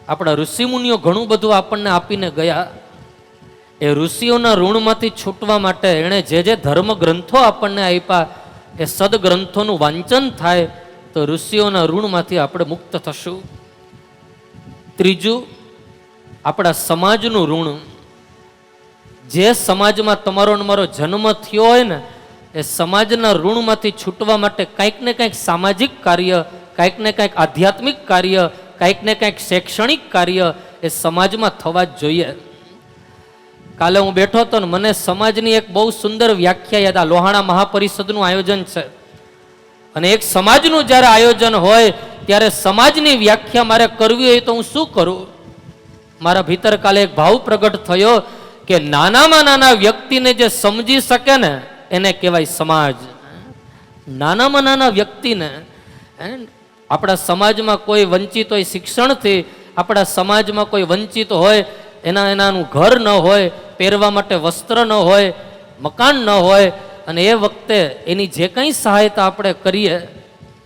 A: આપણા ઋષિમુનિઓ ઘણું બધું આપણને આપીને ગયા. એ ઋષિઓના ઋણમાંથી છૂટવા માટે એણે જે જે ધર્મ ગ્રંથો આપણને આપ્યા એ સદગ્રંથોનું વાંચન થાય તો ઋષિઓના ઋણમાંથી આપણે મુક્ત થશું. ત્રીજું આપણા સમાજનું ઋણ. જે સમાજમાં તમારો ને મારો જન્મ થયો હોય ને એ સમાજના ઋણમાંથી છૂટવા માટે કંઈક ને કંઈક સામાજિક કાર્ય, કંઈક ને કંઈક આધ્યાત્મિક કાર્ય, કંઈક ને કંઈક શૈક્ષણિક કાર્ય એ સમાજમાં થવા જ જોઈએ. કાલે હું બેઠો હતો ને મને સમાજની એક બહુ સુંદર વ્યાખ્યા યાદ. આ લોહાણા મહાપરિષદનું આયોજન છે અને એક સમાજનું જ્યારે આયોજન હોય ત્યારે સમાજની વ્યાખ્યા મારે કરવી હોય તો હું શું કરું? મારા ભીતર કાલે એક ભાવ પ્રગટ થયો કે નાનામાં નાના વ્યક્તિને જે સમજી શકે ને એને કહેવાય સમાજ. નાનામાં નાના વ્યક્તિને, આપણા સમાજમાં કોઈ વંચિત હોય શિક્ષણથી, આપણા સમાજમાં કોઈ વંચિત હોય, એનાનું ઘર ન હોય, પહેરવા માટે વસ્ત્ર ન હોય, મકાન ન હોય, અને એ વખતે એની જે કંઈ સહાયતા આપણે કરીએ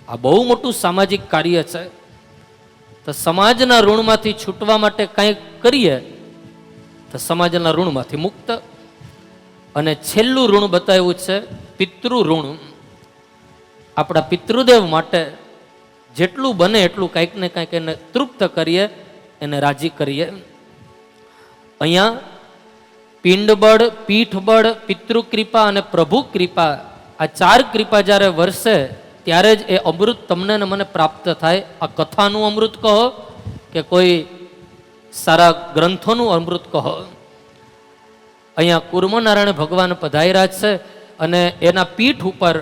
A: આ બહુ મોટું સામાજિક કાર્ય છે. તો સમાજના ઋણમાંથી છૂટવા માટે કંઈક કરીએ તો સમાજના ઋણમાંથી મુક્ત. અને છેલ્લું ઋણ બતાવ્યું છે પિતૃ ઋણ. આપણા પિતૃદેવ માટે જેટલું બને એટલું કંઈક ને કંઈક એને તૃપ્ત કરીએ, એને રાજી કરીએ. અહીંયા પિંડબળ, પીઠબળ, પિતૃકૃપા અને પ્રભુ કૃપા, આ 4 કૃપા જ્યારે વરસે ત્યારે જ એ અમૃત તમને ને મને પ્રાપ્ત થાય. આ કથાનું અમૃત કહો કે કોઈ સારા ગ્રંથોનું અમૃત કહો. અહીંયા કુર્મનારાયણ ભગવાન પધાર્યા છે અને એના પીઠ ઉપર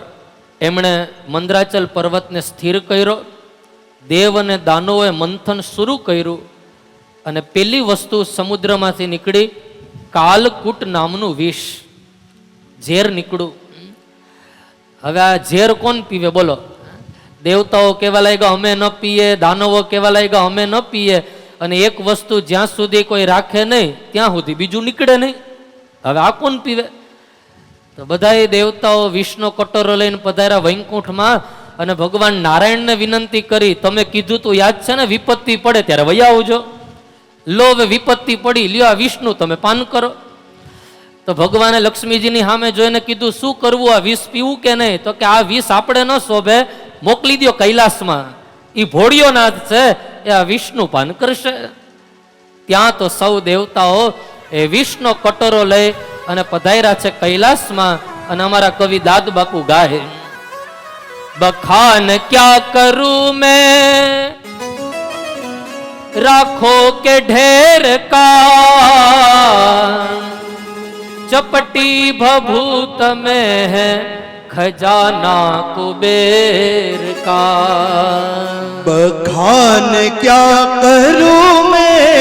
A: એમણે મંદરાચલ પર્વતને સ્થિર કર્યો. દેવ અને દાનવોએ મંથન શરૂ કર્યું અને પેલી વસ્તુ સમુદ્રમાંથી નીકળી કાલકૂટ નામનું વિષ, ઝેર નીકળ્યું. હવે આ ઝેર કોણ પીવે બોલો? દેવતાઓ કેવા લાગ્યા અમે ન પીએ, દાનવો કેવા લાગ્યા અમે ન પીએ, અને એક વસ્તુ જ્યાં સુધી કોઈ રાખે નહીં ત્યાં સુધી બીજું નીકળે નહીં. હવે આ કોણ પીવે? તો બધા દેવતાઓ વિષનો કટોરો લઈને પધાર્યા વૈકુંઠમાં અને ભગવાન નારાયણને વિનંતી કરી, તમે કીધું તો યાદ છે ને વિપત્તિ પડે ત્યારે વયા આવજો. લો હવે વિપત્તિ પડી, લ્યો આ વિષનું તમે પાન કરો. તો ભગવાને લક્ષ્મીજીની સામે જોઈને કીધું શું કરવું, આ વિષ પીવું કે નહીં? તો કે આ વિષ આપણે ન શોભે, મોકલી દો કૈલાસમાં, એ ભોળિયો નાથ છે એ આ વિષનું પાન કરશે. ત્યાં તો સૌ દેવતાઓ એ વિષનો કટોરો લઈ અને પધાર્યા છે કૈલાસમાં. અને અમારા કવિ દાદ બાપુ ગાય, બખાન ક્યા કરું મેં રાખો કે ઢેર કા, चपटी भभूत में है खजाना कुबेर का.
B: बखान क्या करूं मैं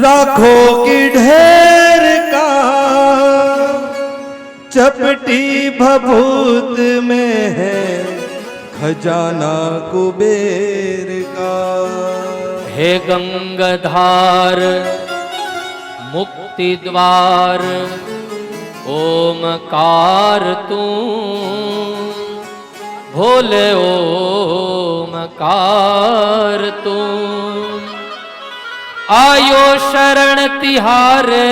B: राखो की ढेर का, चपटी भभूत में है खजाना कुबेर का.
A: हे गंगाधार मुक्ति द्वार ओमकार तू, भोले ओमकार तू. आयो शरण तिहारे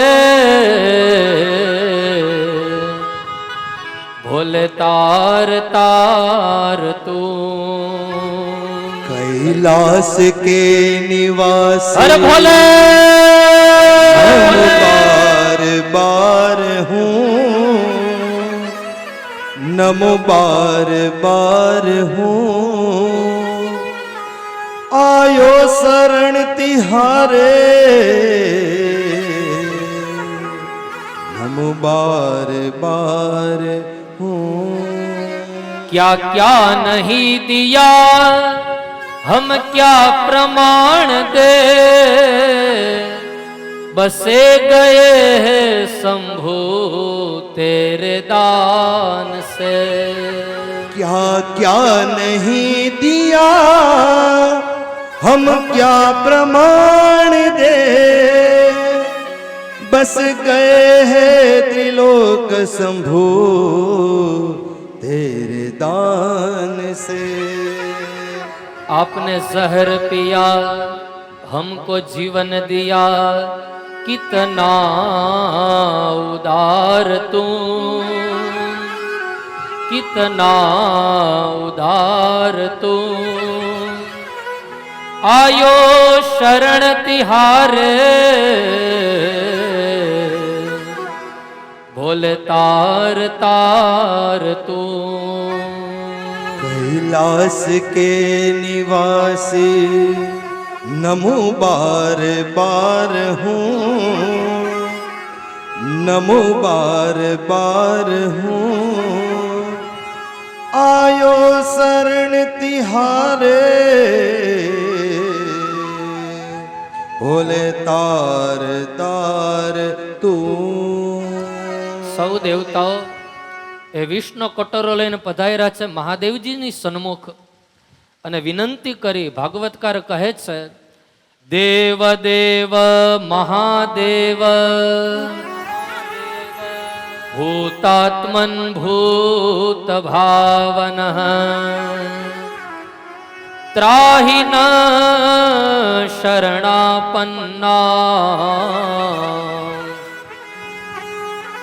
A: भोले तार तार तू.
B: कैलाश के निवास
A: अरे भोले
B: बार बार हूँ, नमो बार बार हूँ. आयो शरण तिहारे नमो बार बार हूँ.
A: क्या क्या नहीं दिया हम क्या प्रमाण दे, बसे गए हैं शंभू तेरे दान से.
B: क्या क्या नहीं दिया हम क्या प्रमाण दे, बस गए हैं त्रिलोक शंभू तेरे दान से.
A: आपने जहर पिया हमको जीवन दिया, कितना उदार तू, कितना उदार तू. आयो शरण तिहारे भोले तार तार तू.
B: कैलाश के निवासी नमो बार बार हूँ, नमो बार बार हूँ. आयो शरण तिहारे भोले तार तार तू.
A: સૌ દેવતાઓ એ વિષ્ણુ કટોરો લઈને પધાર્યા છે મહાદેવજીની સન્મુખ અને વિનંતી કરી. ભાગવતકાર કહે છે, દેવ દેવ મહાદેવ ભૂતાત્મન ભૂત ભાવન ત્રાહિ ન શરણાપન્ના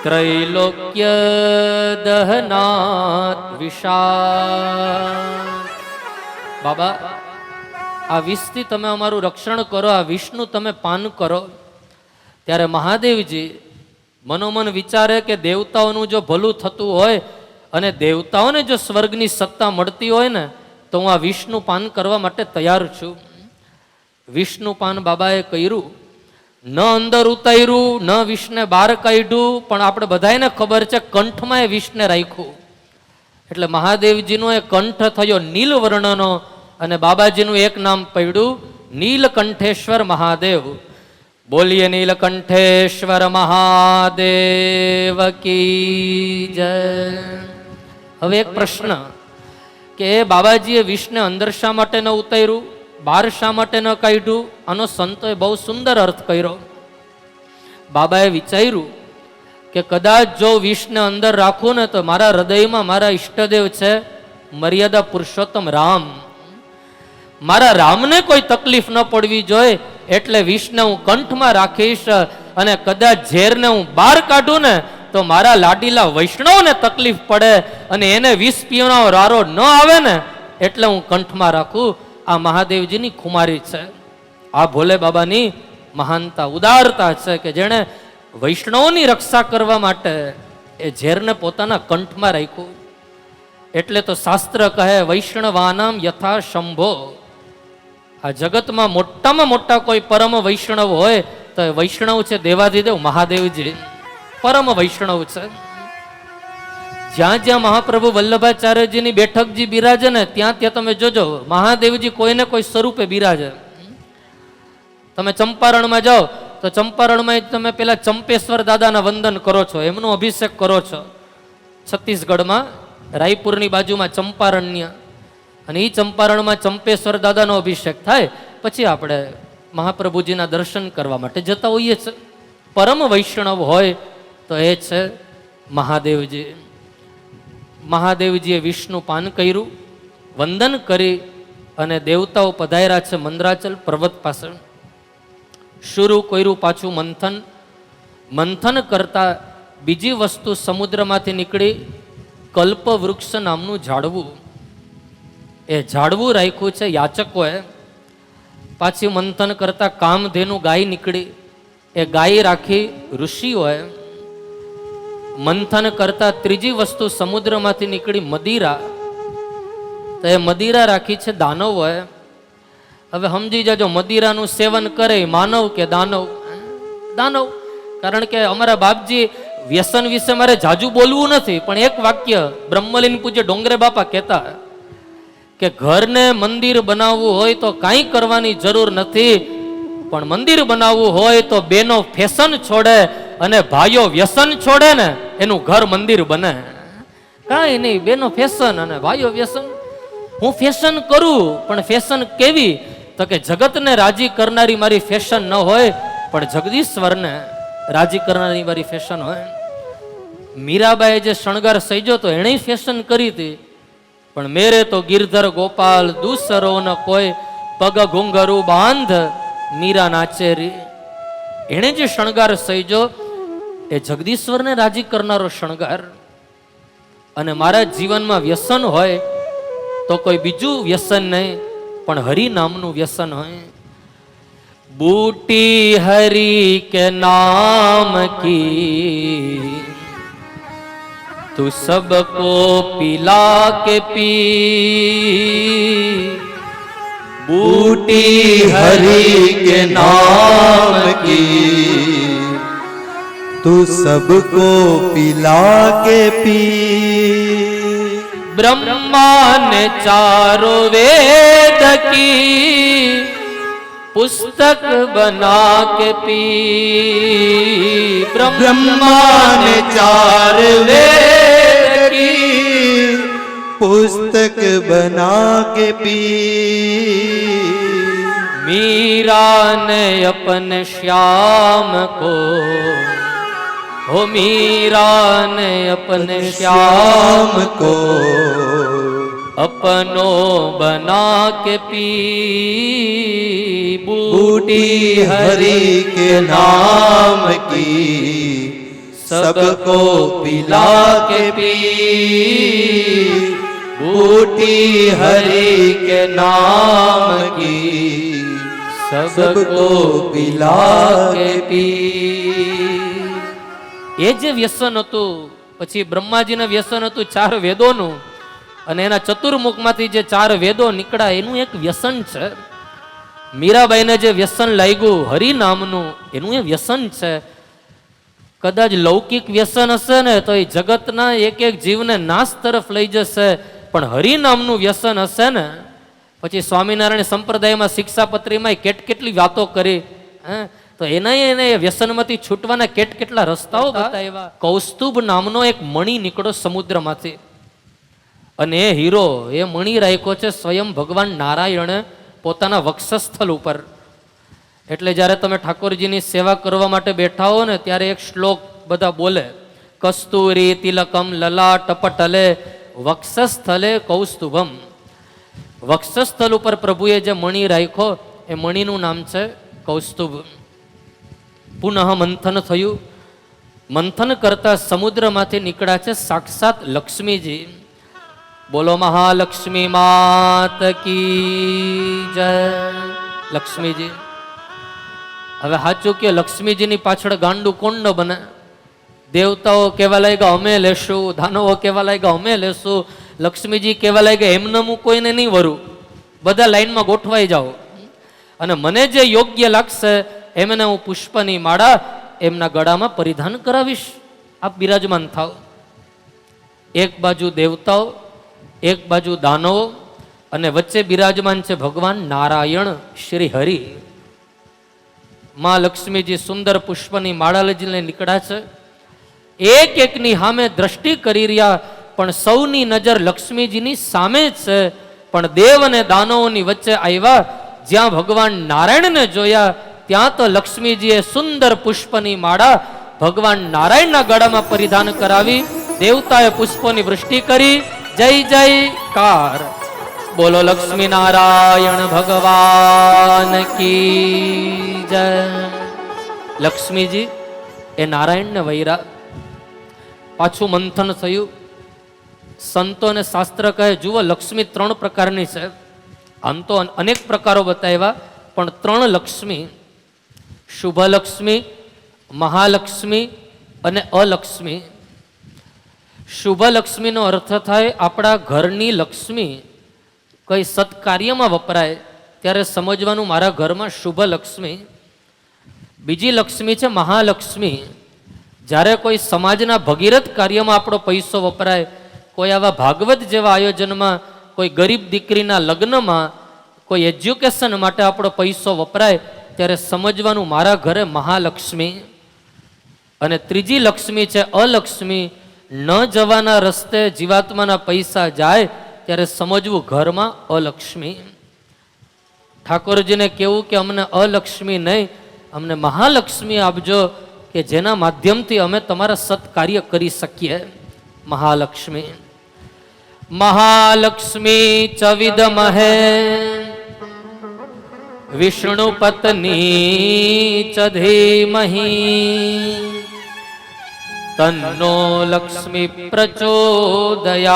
A: ત્રૈલોક્ય દહનાત વિષા. બાબા આ વિષથી તમે અમારું રક્ષણ કરો, આ વિષનું તમે પાન કરો. ત્યારે મહાદેવજી મનોમન વિચારે કે દેવતાઓનું જો ભલું થતું હોય અને દેવતાઓને જો સ્વર્ગની સત્તા મળતી હોય ને તો હું આ વિષનું પાન કરવા માટે તૈયાર છું. વિષનું પાન બાબાએ કર્યું. ન અંદર ઉતાર્યું, ન વિષને બહાર કાઢ્યું, પણ આપણે બધાને ખબર છે કંઠમાં એ વિષને રાખ્યું. એટલે મહાદેવજીનો એ કંઠ થયો નીલ વર્ણનો, અને બાબાજીનું એક નામ પડ્યું નીલકંઠેશ્વર મહાદેવ. બોલીએ નીલકંઠેશ્વર મહાદેવ કી જય. હવે એક પ્રશ્ન કે બાબાજીએ વિષને અંદર શા માટે ન ઉતાર્યું, બહાર શા માટે ન કાઢ્યું? આનો સંતોએ બહુ સુંદર અર્થ કર્યો. બાબાએ વિચાર્યું કે કદાચ જો વિષને અંદર રાખું ને તો મારા હૃદયમાં મારા ઈષ્ટદેવ છે મર્યાદા પુરુષોત્તમ રામ. મારા રામને કોઈ તકલીફ ન પડવી જોઈએ, એટલે વિષને હું કંઠમાં રાખીશ, અને કદાચ ઝેરને હું બહાર કાઢું ને તો મારા લાડીલા વૈષ્ણવને તકલીફ પડે, અને એને વિષ પીવાનો રારો ન આવે ને એટલે હું કંઠમાં રાખું. આ મહાદેવજીની ખુમારી છે. આ ભોલે બાબાની મહાનતા, ઉદારતા છે કે જેણે વૈષ્ણવની રક્ષા કરવા માટે એ ઝેરને પોતાના કંઠમાં રાખ્યું. એટલે તો શાસ્ત્ર કહે વૈષ્ણવાનામ યથા શંભો. આ જગતમાં મોટામાં મોટા કોઈ પરમ વૈષ્ણવ હોય તો એ વૈષ્ણવ છે દેવાધિદેવ મહાદેવજી. પરમ વૈષ્ણવ છે. જ્યાં જ્યાં મહાપ્રભુ વલ્લભાચાર્યજીની બેઠકજી બિરાજે ને ત્યાં ત્યાં તમે જોજો મહાદેવજી કોઈને કોઈ સ્વરૂપે બિરાજે. તમે ચંપારણમાં જાઓ તો ચંપારણમાં તમે પેલા ચંપેશ્વર દાદાના વંદન કરો છો, એમનો અભિષેક કરો છો. છત્તીસગઢમાં રાયપુરની બાજુમાં ચંપારણ્ય, અને એ ચંપારણમાં ચંપેશ્વર દાદાનો અભિષેક થાય પછી આપણે મહાપ્રભુજીના દર્શન કરવા માટે જતા હોઈએ છીએ. પરમ વૈષ્ણવ હોય તો એ છે મહાદેવજી. મહાદેવજીએ વિષ્ણુ પાન કર્યું, વંદન કરી, અને દેવતાઓ પધાર્યા છે મંદરાચલ પર્વત પાસે. શરૂ કર્યું પાછું મંથન. મંથન કરતા બીજી વસ્તુ સમુદ્રમાંથી નીકળી, કલ્પવૃક્ષ નામનું ઝાડવું. એ ઝાડવું રાખ્યું છે યાચકોએ. પાછી મંથન કરતા કામધેનુ ગાય નીકળી, એ ગાય રાખી ઋષિઓએ. મંથન કરતા ત્રીજી વસ્તુ સમુદ્રમાંથી નીકળી મદિરા, તો એ મદિરા રાખી છે દાનવોએ. હવે સમજી જાજો મદિરાનું સેવન કરે માનવ કે દાનવ? દાનવ. કારણ કે અમારા બાપજી વ્યસન વિશે મારે જાજુ બોલવું નથી, પણ એક વાક્ય બ્રહ્મલીન પૂજ્ય ડોંગરે બાપા કહેતા કે ઘરને મંદિર બનાવવું હોય તો કાંઈ કરવાની જરૂર નથી, પણ મંદિર બનાવવું હોય તો બેનો ફેશન છોડે અને ભાઈઓ વ્યસન છોડે ને એનું ઘર મંદિર બને. કાંઈ નહીં, બેનો ફેશન અને ભાઈઓ વ્યસન. હું ફેશન કરું, પણ ફેશન કેવી? તો કે જગતને રાજી કરનારી મારી ફેશન ન હોય, પણ જગદીશ્વરને રાજી કરનારી મારી ફેશન હોય. મીરાબાઈએ જે શણગાર સજ્યો તો એણે ફેશન કરી હતી, પણ મેરે તો ગિરધર ગોપાલ દૂસરો ન કોઈ, પગ ઘુંઘરું બાંધ મીરા નાચેરી. એણે જે શણગાર સજ્યો એ જગદીશ્વરને રાજી કરનારો શણગાર. અને મારા જીવનમાં વ્યસન હોય તો કોઈ બીજું વ્યસન નહીં, પણ હરિ નામનું વ્યસન હોય. બૂટી હરિ કે નામ કી તું સબકો पिला के पी.
B: बूटी हरि के नाम की तू सबको पिला के पी.
A: ब्रह्मा ने चारों वेद की पुस्तक बना के पी.
B: ब्रह्मा ने चार वेद की पुस्तक बना के पी.
A: मीरा ने अपने श्याम को, हो मीरा ने अपने श्याम को अपनो बना के पी. बूटी
B: हरि के नाम की सबको पिला के पी. बूटी हरि के नाम की सबको पिला के पी.
A: એ જે વ્યસન હતું, પછી બ્રહ્માજીનું વ્યસન હતું 4 વેદોનું, અને એના ચતુર્મુખમાંથી જે 4 વેદો નીકળ્યા એનું એક વ્યસન છે. મીરાબાઈને જે વ્યસન લાગ્યું હરિ નામનું, એનું એ વ્યસન છે. કદાચ લૌકિક વ્યસન હશે ને તો એ જગતના એક એક જીવને નાશ તરફ લઈ જશે, પણ હરિ નામનું વ્યસન હશે ને, પછી સ્વામિનારાયણ સંપ્રદાયમાં શિક્ષાપત્રીમાં કેટલી વાતો કરી, તો એને વ્યસનમાંથી છૂટવાના કેટલા રસ્તાઓ બતાવ્યા. કૌસ્તુભ નામનો એક મણિ નીકળ્યો સમુદ્રમાંથી, અને એ હીરો, એ મણિ રાખ્યો છે સ્વયં ભગવાન નારાયણે પોતાના વક્ષસ્થળ ઉપર. એટલે જ્યારે તમે ઠાકોરજીની સેવા કરવા માટે બેઠા હો ને, ત્યારે એક શ્લોક બધા બોલે, કસ્તુરી તિલકમ લલાટ પટલે વક્ષસ્થલે કૌસ્તુભમ. વક્ષસ્થળ ઉપર પ્રભુએ જે મણિ રાખ્યો એ મણિનું નામ છે કૌસ્તુભ. પુનઃ મંથન થયું. મંથન કરતા સમુદ્રમાંથી નીકળ્યા છે સાક્ષાત લક્ષ્મીજી. બોલો મહાલક્ષ્મી માત કી જય. લક્ષ્મીજી. હવે સાચું કે લક્ષ્મીજીની પાછળ ગાંડું કોણ ન બને? દેવતાઓ કહેવા લાગ્યા અમે લેશું, દાનવો કહેવા લાગ્યા અમે લેશું, લક્ષ્મીજી કહેવા લાગ્યા એમને હું કોઈને નહીં વરું, બધા લાઈનમાં ગોઠવાઈ જાઓ, અને મને જે યોગ્ય લાગશે એમને હું પુષ્પની માળા એમના ગળામાં પરિધાન કરાવીશ, આપ બિરાજમાન થાવ. એક બાજુ દેવતાઓ, એક બાજુ દાનવો, અને વચ્ચે બિરાજમાન છે ભગવાન નારાયણ શ્રી હરિ. માં લક્ષ્મીજી સુંદર પુષ્પની માળા લઈને નીકળ્યા છે. એક એકની સામે દ્રષ્ટિ કરી રહ્યા, પણ સૌની નજર લક્ષ્મીજીની સામે છે. પણ દેવ અને દાનવોની વચ્ચે આવ્યા, જ્યાં ભગવાન નારાયણને જોયા ત્યાં તો લક્ષ્મીજીએ સુંદર પુષ્પની માળા ભગવાન નારાયણના ગળામાં પરિધાન કરાવી. દેવતાએ પુષ્પોની વૃષ્ટિ કરી. જય જયકાર. બોલો લક્ષ્મી નારાયણ ભગવાન કી જય. લક્ષ્મીજી એ નારાયણને વૈરા. પાછું મંથન થયું. સંતો અને શાસ્ત્ર કહે જુઓ, લક્ષ્મી 3 પ્રકારની છે. આમ તો અનેક પ્રકારો બતાવ્યા, પણ 3 લક્ષ્મી, શુભ લક્ષ્મી, મહાલક્ષ્મી અને અલક્ષ્મી. શુભ લક્ષ્મીનો અર્થ થાય આપણા ઘરની લક્ષ્મી કઈ સત્કાર્યમાં વપરાય ત્યારે સમજવાનું મારા ઘરમાં શુભ લક્ષ્મી. બીજી લક્ષ્મી છે મહાલક્ષ્મી. જ્યારે કોઈ સમાજના ભગીરથ કાર્યમાં આપણો પૈસો વપરાય, કોઈ આવા ભાગવત જેવા આયોજનમાં, કોઈ ગરીબ દીકરીના લગ્નમાં, કોઈ એજ્યુકેશન માટે આપણો પૈસો વપરાય ત્યારે સમજવાનું મારા ઘરે મહાલક્ષ્મી. અને ત્રીજી લક્ષ્મી છે અલક્ષ્મી. ન જવાના રસ્તે જીવાત્માના પૈસા જાય ત્યારે સમજવું ઘરમાં અલક્ષ્મી. ઠાકોરજીને કેવું કે અમને અલક્ષ્મી નહીં, અમને મહાલક્ષ્મી આપજો, કે જેના માધ્યમથી અમે તમારા સત્કાર્ય કરી શકીએ. મહાલક્ષ્મી. મહાલક્ષ્મી ચ વિદ્મહે વિષ્ણુ પત્ની ચ ધીમહિ તન્નો લક્ષ્મી પ્રચોદયાત.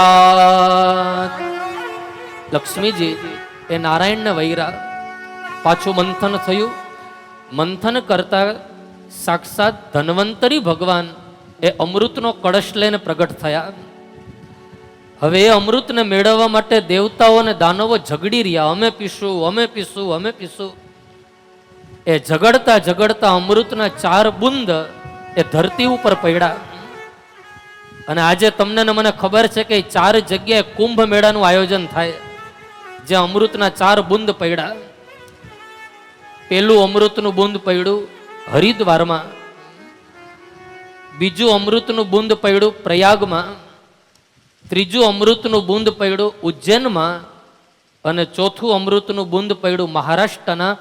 A: લક્ષ્મીજી એ નારાયણને વૈરા. પાછું મંથન થયું. મંથન કરતા સાક્ષાત ધન્વંતરી ભગવાન એ અમૃતનો કળશ લઈને પ્રગટ થયા. હવે એ અમૃતને મેળવવા માટે દેવતાઓ અને દાનવો ઝઘડી રહ્યા, અમે પીશું, અમે પીશું, અમે પીશું. એ ઝઘડતા ઝઘડતા અમૃતના 4 બુંદ એ ધરતી ઉપર પડ્યા. અને આજે તમને ને મને ખબર છે કે 4 જગ્યાએ કુંભ મેળાનું આયોજન થાય, જ્યાં અમૃતના 4 બુંદ પડ્યા. પેલું અમૃતનું બુંદ પડ્યું હરિદ્વારમાં, બીજું અમૃતનું બુંદ પડ્યું પ્રયાગમાં, ત્રીજું અમૃતનું બુંદ પડ્યું ઉજ્જૈનમાં, અને ચોથું અમૃતનું બુંદ પડ્યું મહારાષ્ટ્રના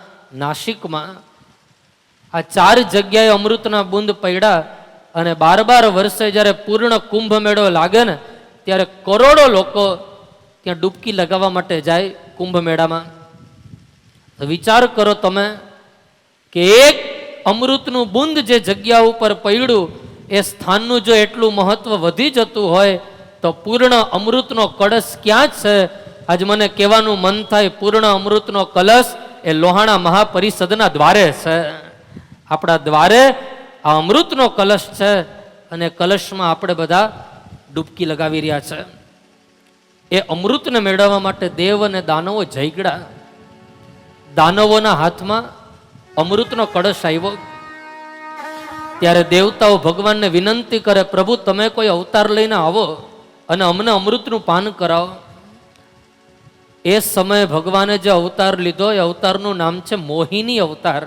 A: નાસિકમાં. આ 4 જગ્યાએ અમૃતના બુંદ પડ્યા. અને 12 વર્ષે જ્યારે પૂર્ણ કુંભ મેળો લાગે ને, ત્યારે કરોડો લોકો ત્યાં ડૂબકી લગાવવા માટે જાય કુંભ મેળામાં. તો વિચાર કરો તમે કે એક અમૃતનું બુંદ જે જગ્યા ઉપર પડ્યું, એ સ્થાનનું જો એટલું મહત્વ વધી જતું હોય તો પૂર્ણ અમૃતનો કળશ ક્યાં છે? આજ મને કહેવાનું મન થાય, પૂર્ણ અમૃતનો કલશ એ લોહાણા મહાપરિષદના દ્વારે છે. આપણા દ્વારે આ અમૃતનો કલશ છે, અને કલશમાં આપણે બધા ડૂબકી લગાવી રહ્યા છે. એ અમૃતને મેળવવા માટે દેવ અને દાનવો ઝઘડ્યા. દાનવોના હાથમાં અમૃતનો કળશ આવ્યો ત્યારે દેવતાઓ ભગવાનને વિનંતી કરે, પ્રભુ તમે કોઈ અવતાર લઈને આવો અને અમને અમૃતનું પાન કરાવો. એ સમયે ભગવાને જે અવતાર લીધો એ અવતારનું નામ છે મોહિની અવતાર.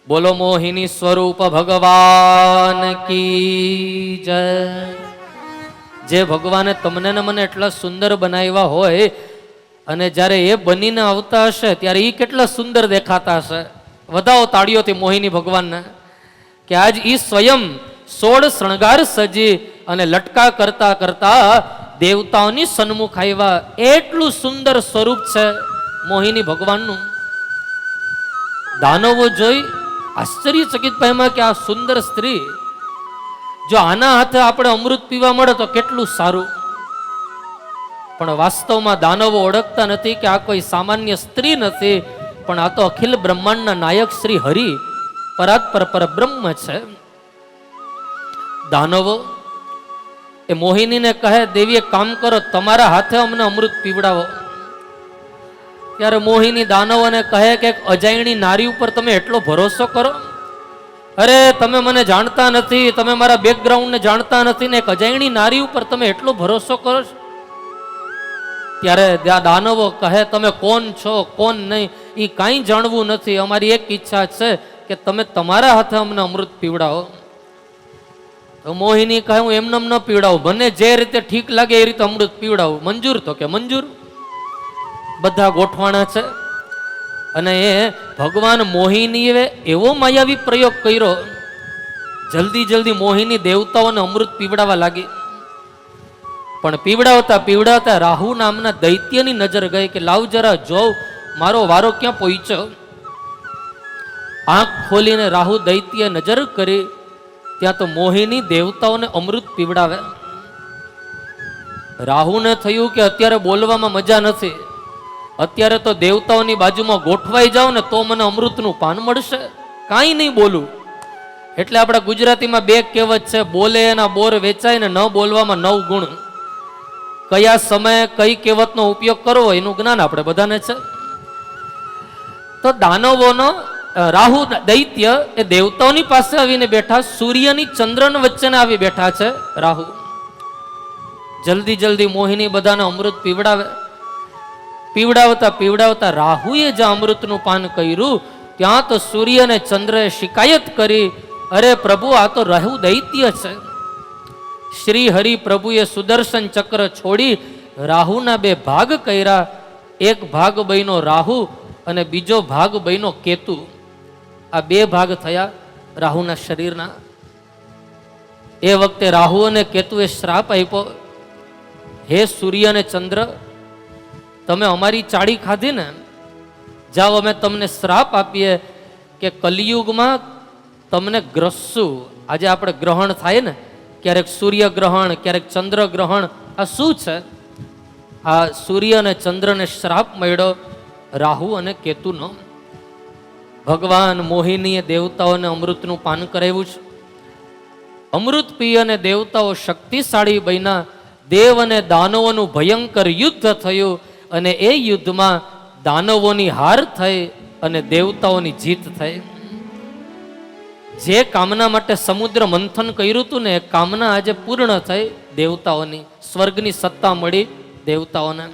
A: બોલો મોહિની સ્વરૂપ ભગવાન કી જય. જે ભગવાને તમને ને મને એટલા સુંદર બનાવ્યા હોય અને જ્યારે એ બનીને આવતા હશે ત્યારે એ કેટલા સુંદર દેખાતા હશે. વધાવો તાળીઓથી મોહિની ભગવાનને કે આજ ઈ સ્વયં 16 શણગાર સજી અને લટકા કરતા કરતા દેવતાઓની સન્મુખ આવ્યા. એટલું સુંદર સ્વરૂપ છે મોહિની ભગવાનનું. દાનવો જોઈ આશ્ચર્યચકિત પામ્યા કે આ સુંદર સ્ત્રી, જો આના હાથે આપણે અમૃત પીવા મળે તો કેટલું સારું. પણ વાસ્તવમાં દાનવો ઓળખતા નથી કે આ કોઈ સામાન્ય સ્ત્રી નથી, પણ આ તો અખિલ બ્રહ્માંડના નાયક શ્રી હરિ પરાત્પર પરબ્રહ્મ છે. દાનવો એ મોહિનીને કહે, દેવી એક કામ કરો, તમારા હાથે અમને અમૃત પીવડાવો. ત્યારે મોહિની દાનવોને કહે કે અજાયણી નારી ઉપર તમે એટલો ભરોસો કરો? અરે તમે મને જાણતા નથી, તમે મારા બેકગ્રાઉન્ડને જાણતા નથી ને એક અજાયણી નારી ઉપર તમે એટલો ભરોસો કરો છો? ત્યારે દાનવો કહે, તમે કોણ છો કોણ નહીં એ કાંઈ જાણવું નથી, અમારી એક ઈચ્છા છે કે તમે તમારા હાથે અમને અમૃત પીવડાવો. તો મોહિની કહે, હું એમને ન પીવડાવું, મને જે રીતે ઠીક લાગે એ રીતે અમૃત પીવડાવું. મંજૂર? તો કે મંજૂર. બધા ગોઠવાણા છે. અને એ ભગવાન મોહિનીએ એવો માયાવી પ્રયોગ કર્યો, જલ્દી જલ્દી મોહિની દેવતાઓને અમૃત પીવડાવવા લાગી. પણ પીવડાવતા પીવડાવતા રાહુ નામના દૈત્યની નજર ગઈ કે લાવ જરા જોઉં મારો વારો ક્યાં પહોંચ્યો. આંખ ખોલીને રાહુ દૈત્ય નજર કરી, ત્યાં તો મોહિની દેવતાઓને અમૃત પીવડાવે. રાહુને થયું કે અત્યારે બોલવામાં મજા નથી, અત્યારે તો દેવતાઓની બાજુમાં ગોઠવાઈ જાવ ને તો મને અમૃતનું પાન મળશે, કાંઈ નહીં બોલું. એટલે આપણા ગુજરાતીમાં બે કહેવત છે, બોલે એના બોર વેચાય ને ન બોલવામાં 9 ગુણ. કયા સમયે કઈ કહેવતનો ઉપયોગ કરવો એનું જ્ઞાન આપણે બધાને છે. તો દાનવોનો રાહુ દૈત્ય એ દેવતાઓની પાસે આવીને બેઠા, સૂર્યની ચંદ્રની વચ્ચે આવી બેઠા છે રાહુ. જલ્દી જલ્દી મોહિની બધાને અમૃત પીવડાવે. પીવડાવતા પીવડાવતા રાહુએ જે અમૃતનું પાન કર્યું ત્યાં તો સૂર્ય અને ચંદ્રએ શિકાયત કરી, અરે પ્રભુ આ તો રાહુ દૈત્ય છે. શ્રી હરિ પ્રભુએ સુદર્શન ચક્ર છોડી રાહુના 2 ભાગ કર્યા. એક ભાગ બન્યો રાહુ અને બીજો ભાગ બન્યો કેતુ. આ 2 ભાગ થયા રાહુના શરીરના. એ વખતે રાહુ અને કેતુએ શ્રાપ આપ્યો, હે સૂર્ય અને ચંદ્ર, તમે અમારી ચાળી ખાધી ને, જાઓ અમે તમને શ્રાપ આપીએ કે કલિયુગમાં તમને ગ્રસશું. આજે આપણે ગ્રહણ થાય ને, ક્યારેક સૂર્ય ગ્રહણ, ક્યારેક ચંદ્ર ગ્રહણ. આ શું છે? આ સૂર્ય અને ચંદ્રને શ્રાપ મળ્યો રાહુ અને કેતુનો. ભગવાન મોહિનીએ દેવતાઓને અમૃતનું પાન કરાવ્યું છે. અમૃત પી અને દેવતાઓ શક્તિશાળી બન્યા. દેવ અને દાનવોનું ભયંકર યુદ્ધ થયું અને એ યુદ્ધમાં દાનવોની હાર થઈ અને દેવતાઓની જીત થઈ. જે કામના માટે સમુદ્ર મંથન કર્યું હતું ને, એ કામના આજે પૂર્ણ થઈ. દેવતાઓની સ્વર્ગની સત્તા મળી દેવતાઓને.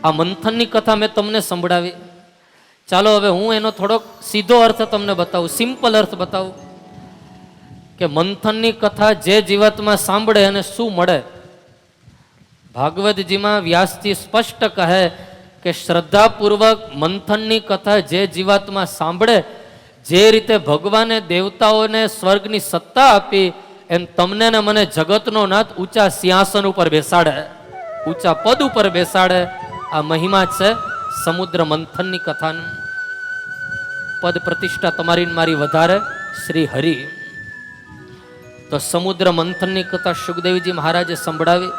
A: આ મંથનની કથા મેં તમને સંભળાવી. ચાલો હવે હું એનો થોડોક સીધો અર્થ તમને બતાવું, સિમ્પલ અર્થ બતાવું કે મંથનની કથા જે જીવાત્મા સાંભળે એને શું મળે. ભાગવતજીમાં વ્યાસજી સ્પષ્ટ કહે કે શ્રદ્ધાપૂર્વક મંથનની કથા જે જીવાત્મા સાંભળે, જે રીતે ભગવાને દેવતાઓને સ્વર્ગની સત્તા આપી એમ તમને ને મને જગતનો નાથ ઊંચા સિંહાસન ઉપર બેસાડે, ઊંચા પદ ઉપર બેસાડે. આ મહિમા છે સમુદ્ર મંથનની કથાનું. પદ પ્રતિષ્ઠા તમારી મારી વધારે શ્રી હરિ. તો સમુદ્ર મંથનની કથા સુખદેવજી મહારાજે સંભળાવી.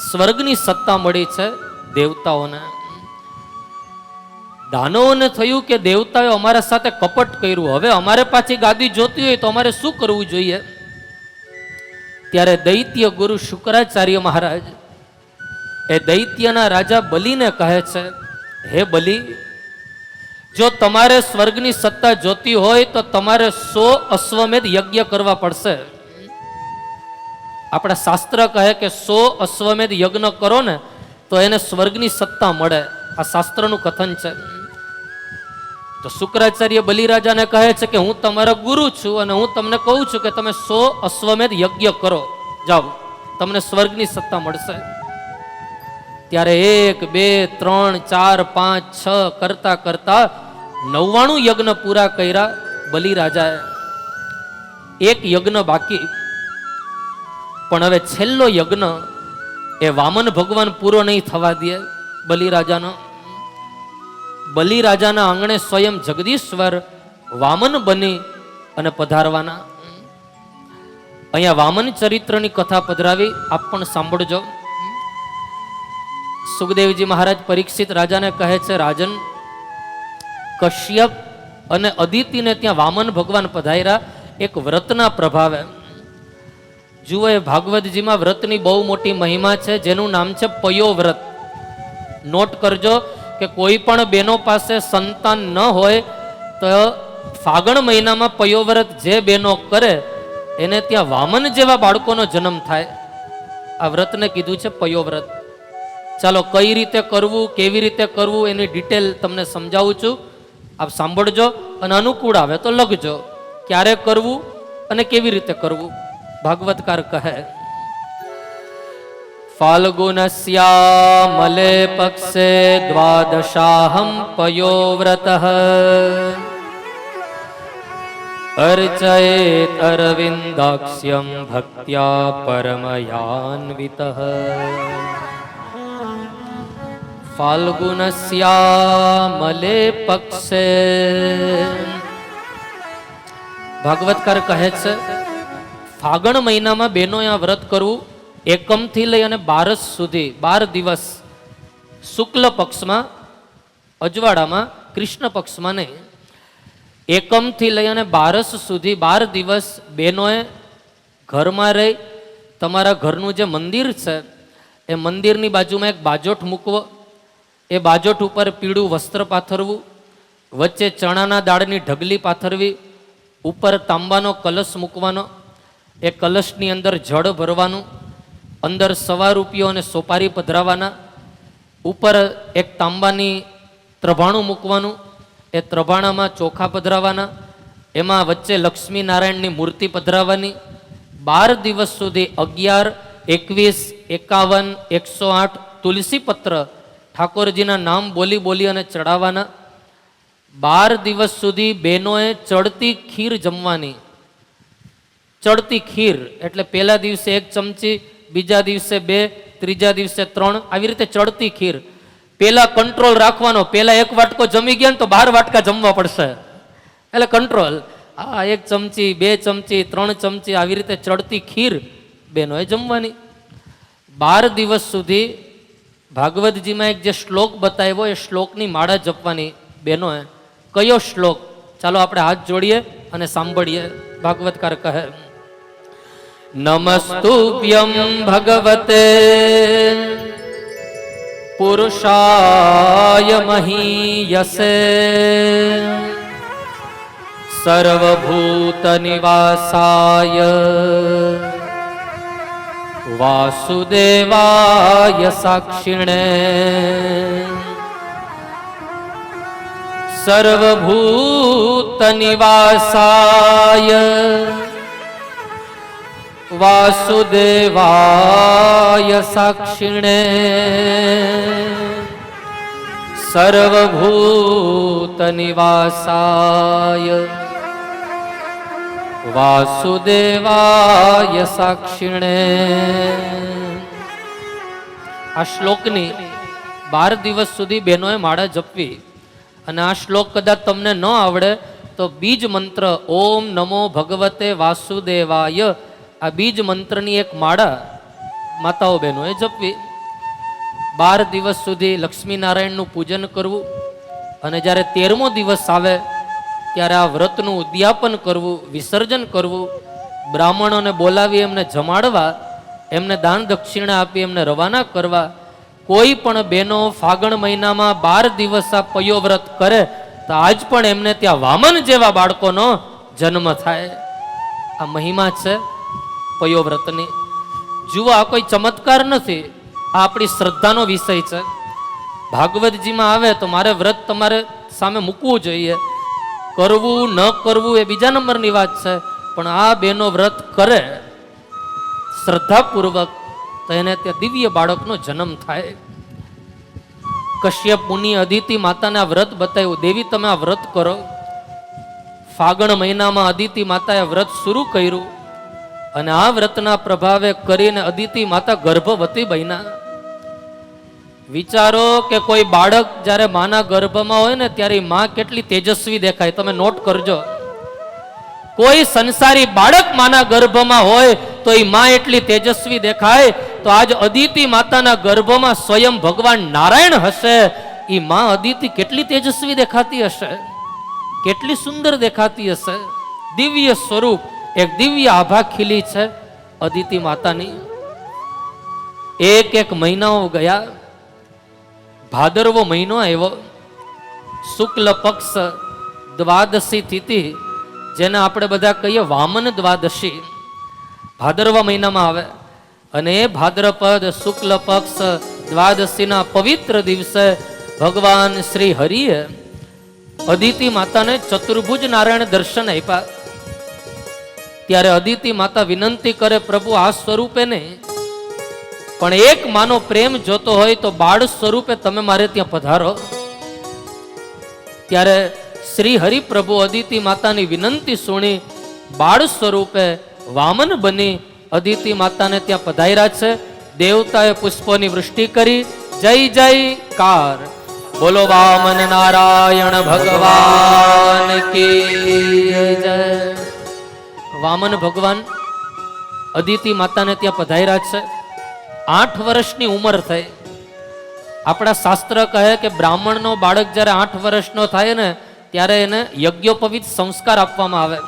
A: સ્વર્ગની સત્તા મળી છે દેવતાઓને. દાનવોને થયું કે દેવતાએ અમારા સાથે કપટ કર્યું, હવે અમારે પાછી ગાદી જોતી હોય તો અમારે શું કરવું જોઈએ? ત્યારે દૈત્ય ગુરુ શુક્રાચાર્ય મહારાજ એ દૈત્યના રાજા બલિને કહે છે, હે બલિ, જો તમારે સ્વર્ગની સત્તા જોતી હોય તો તમારે 100 અશ્વમેધ યજ્ઞ કરવા પડશે. આપણા શાસ્ત્ર કહે કે 100 અશ્વમેધ યજ્ઞ કરો ને તો એને સ્વર્ગની સત્તા મળે. આ શાસ્ત્રનું કથન છે. તો શુક્રાચાર્ય બલિરાજાને કહે છે કે હું તમારા ગુરુ છું અને હું તમને કહું છું કે તમે 100 અશ્વમેધ યજ્ઞ કરો, જાઓ, તમને સ્વર્ગની સત્તા મળશે. ત્યારે 1 2 3 4 5 6 કરતા કરતા 99 યજ્ઞ પૂરા કર્યા બલિરાજાએ. એક યજ્ઞ બાકી. પણ હવે છેલ્લો યજ્ઞ એ વામન ભગવાન પૂરો નહીં થવા દે બલિરાજાનો. બલિરાજાના આંગણે સ્વયં જગદીશ્વર વામન બની અને પધારવાના. અહીંયા વામન ચરિત્રની કથા પધરાવી, આપ પણ સાંભળજો. સુખદેવજી મહારાજ પરીક્ષિત રાજાને કહે છે, રાજન, કશ્યપ અને અદિતિને ત્યાં વામન ભગવાન પધાર્યા એક વ્રતના પ્રભાવે. જુઓ, એ ભાગવતજીમાં વ્રતની બહુ મોટી મહિમા છે, જેનું નામ છે પયો વ્રત. નોટ કરજો કે કોઈ પણ બેનો પાસે સંતાન ન હોય તો ફાગણ મહિનામાં પયો વ્રત જે બેનો કરે એને ત્યાં વામન જેવા બાળકોનો જન્મ થાય. આ વ્રતને કીધું છે પયો વ્રત. ચાલો, કઈ રીતે કરવું, કેવી રીતે કરવું એની ડિટેલ તમને સમજાવું છું. આપ સાંભળજો અને અનુકૂળ આવે તો લખજો ક્યારે કરવું અને કેવી રીતે કરવું. ભાગવતકાર કહે, ફાલ્ગુનસ્યામલે પક્ષે દ્વાદશાહમ પયો વ્રતઃ અર્ચયેત અરવિંદાક્ષ્યમ ભક્ત્યા પરમયાન્વિતઃ. ફાલ્ગુનસ્યામલે પક્ષે, ભાગવતકાર કહે છે ફાગણ મહિનામાં બહેનો આ વ્રત કરવું. એકમથી લઈ અને 12 સુધી 12 દિવસ, શુક્લ પક્ષમાં અજવાળામાં, કૃષ્ણ પક્ષમાં નહીં, એકમથી લઈ અને 12 સુધી 12 દિવસ બહેનોએ ઘરમાં રહી તમારા ઘરનું જે મંદિર છે એ મંદિરની બાજુમાં એક બાજોઠ મૂકવો. એ બાજોઠ ઉપર પીળું વસ્ત્ર પાથરવું, વચ્ચે ચણાના દાળની ઢગલી પાથરવી, ઉપર તાંબાનો કલશ મૂકવાનો, એ કલશની અંદર જળ ભરવાનું, અંદર 1.25 રૂપિયો અને સોપારી પધરાવાના, ઉપર એક તાંબાની ત્રભાણું મૂકવાનું, એ ત્રભાણામાં ચોખા પધરાવાના, એમાં વચ્ચે લક્ષ્મી નારાયણની મૂર્તિ પધરાવવાની. 12 દિવસ સુધી 11, 21, 51, 108 તુલસી પત્ર ઠાકોરજીના નામ બોલી બોલી અને ચડાવવાના. 12 દિવસ સુધી બહેનોએ ચડતી ખીર જમવાની. ચડતી ખીર એટલે પહેલા દિવસે 1 ચમચી, બીજા દિવસે 2, ત્રીજા દિવસે 3, આવી રીતે ચડતી ખીર. પેલા કંટ્રોલ રાખવાનો, પેલા 1 વાટકો જમી ગયા ને તો 12 વાટકા જમવા પડશે, એટલે કંટ્રોલ. 1 ચમચી, 2 ચમચી, 3 ચમચી, આવી રીતે ચડતી ખીર બહેનોએ જમવાની. 12 દિવસ સુધી ભાગવતજીમાં એક જે શ્લોક બતાવ્યો એ શ્લોકની માળા જપવાની બહેનોએ. કયો શ્લોક? ચાલો આપણે હાથ જોડીએ અને સાંભળીએ. ભાગવતકાર કહે, નમસ્તુભ્યં ભગવતે પુરુષાય મહીયસે સર્વભૂત નિવાસાય વાસુદેવાય સાક્ષિણે સર્વભૂત નિવાસાય વાસુદેવાય સાક્ષિણે સર્વભૂત નિવાસાય વાસુદેવાય સાક્ષિણે. આ શ્લોકની 12 દિવસ સુધી બહેનોએ માળા જપવી. અને આ શ્લોક કદાચ તમને ન આવડે તો બીજ મંત્ર ઓમ નમો ભગવતે વાસુદેવાય, આ બીજ મંત્રની એક માળા માતાઓ બહેનોએ જપવી. 12 દિવસ સુધી લક્ષ્મી નારાયણનું પૂજન કરવું. અને જ્યારે 13મો દિવસ આવે ત્યારે આ વ્રતનું ઉદ્યાપન કરવું, વિસર્જન કરવું, બ્રાહ્મણોને બોલાવી એમને જમાડવા, એમને દાન દક્ષિણા આપી એમને રવાના કરવા. કોઈ પણ બહેનો ફાગણ મહિનામાં 12 દિવસ આ પયો વ્રત કરે તો આજ પણ એમને ત્યાં વામન જેવા બાળકોનો જન્મ થાય. આ મહિમા છે પયોવ્રતની. જુઓ, આ કોઈ ચમત્કાર નથી, આ આપણી શ્રદ્ધાનો વિષય છે. ભાગવતજીમાં આવે તો મારે વ્રત તમારે સામે મૂકવું જોઈએ. કરવું ન કરવું એ બીજા નંબરની વાત છે, પણ આ બેનો વ્રત કરે શ્રદ્ધાપૂર્વક તો એને ત્યાં દિવ્ય બાળકનો જન્મ થાય. કશ્યપ મુનિ અદિતિ માતાને આ વ્રત બતાવ્યું, દેવી તમે આ વ્રત કરો. ફાગણ મહિનામાં અદિતિ માતાએ વ્રત શરૂ કર્યું અને આ વ્રતના પ્રભાવે કરીને અદિતિ માતા ગર્ભવતી બન્યા. વિચારો કે કોઈ બાળક જ્યારે માના ગર્ભમાં હોય ને ત્યારે માં કેટલી તેજસ્વી દેખાય. તમે નોટ કરજો, કોઈ સંસારી બાળક માના ગર્ભમાં હોય તો એ માં એટલી તેજસ્વી દેખાય. તો આજ અદિતિ માતાના ગર્ભમાં સ્વયં ભગવાન નારાયણ હશે, એ માં અદિતિ કેટલી તેજસ્વી દેખાતી હશે, કેટલી સુંદર દેખાતી હશે. દિવ્ય સ્વરૂપ, એક દિવ્ય આભા ખીલી છે અદિતિ માતાની. એક મહિનાઓ ગયા, ભાદરવો મહિનો આવ્યો, શુક્લ પક્ષ દ્વાદશી તિથિ, જેને આપણે બધા કહીએ વામન દ્વાદશી, ભાદરવા મહિનામાં આવે. અને એ ભાદ્રપદ શુક્લ પક્ષ દ્વાદશીના પવિત્ર દિવસે ભગવાન શ્રી હરિએ અદિતિ માતાને ચતુર્ભુજ નારાયણ દર્શન આપ્યા. ત્યારે અદિતિ માતા વિનંતી કરે, પ્રભુ આ સ્વરૂપે નહીં, પણ એક માનો પ્રેમ જોતો હોય તો બાળ સ્વરૂપે તમે મારે ત્યાં પધારો. ત્યારે શ્રી હરિ પ્રભુ અદિતિ માતાની વિનંતી સુણી બાળ સ્વરૂપે વામન બની અદિતિ માતાને ત્યાં પધાર્યા છે. દેવતાએ પુષ્પોની વૃષ્ટિ કરી. જય જયકાર, બોલો વામન નારાયણ ભગવાન કી જય. વામન ભગવાન અદિતિ માતાને ત્યાં પધાર્યા છે. 8 વર્ષની ઉંમર થઈ. આપણા શાસ્ત્ર કહે કે બ્રાહ્મણનો બાળક જ્યારે 8 વર્ષનો થાય ને ત્યારે એને યજ્ઞોપવિત સંસ્કાર આપવામાં આવે.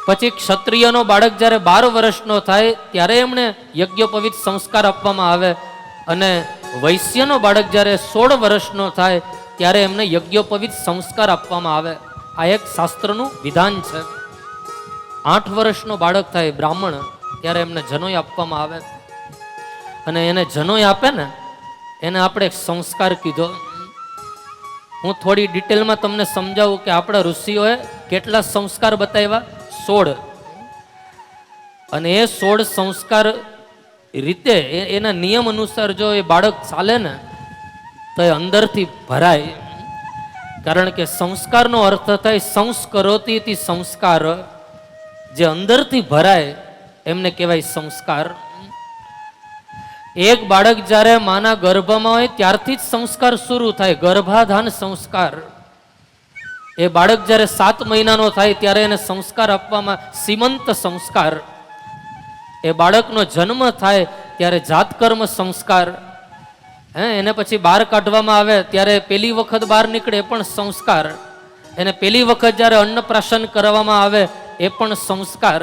A: પછી ક્ષત્રિયનો બાળક જ્યારે 12 વર્ષનો થાય ત્યારે એમને યજ્ઞોપવિત સંસ્કાર આપવામાં આવે. અને વૈશ્યનો બાળક જ્યારે 16 વર્ષનો થાય ત્યારે એમને યજ્ઞોપવિત સંસ્કાર આપવામાં આવે. આ એક શાસ્ત્રનું વિધાન છે. 8 વર્ષનો બાળક થાય બ્રાહ્મણ ત્યારે એમને જનોય આપવામાં આવે. અને એને જનોય આપે ને એને આપણે એક સંસ્કાર કીધો. હું થોડી ડિટેલમાં તમને સમજાવું કે આપણા ઋષિઓએ કેટલા સંસ્કાર બતાવ્યા, 16. અને એ 16 સંસ્કાર રીતે એના નિયમ અનુસાર જો એ બાળક ચાલે ને તો એ અંદરથી ભરાય. કારણ કે સંસ્કારનો અર્થ થાય સંસ્કરોતિ ઇતિ સંસ્કાર, જે અંદરથી ભરાય એમને કહેવાય સંસ્કાર. એક બાળક જ્યારે માના ગર્ભમાં હોય ત્યારથી જ સંસ્કાર શરૂ થાય, ગર્ભાધાન સંસ્કાર. એ બાળક જ્યારે 7 મહિનાનો થાય ત્યારે એને સંસ્કાર આપવામાં સીમંત સંસ્કાર. એ બાળકનો જન્મ થાય ત્યારે જાતકર્મ સંસ્કાર. એને પછી બહાર કાઢવામાં આવે ત્યારે પહેલી વખત બહાર નીકળે એ પણ સંસ્કાર. એને પહેલી વખત જ્યારે અન્નપ્રાશન કરવામાં આવે એ પણ સંસ્કાર.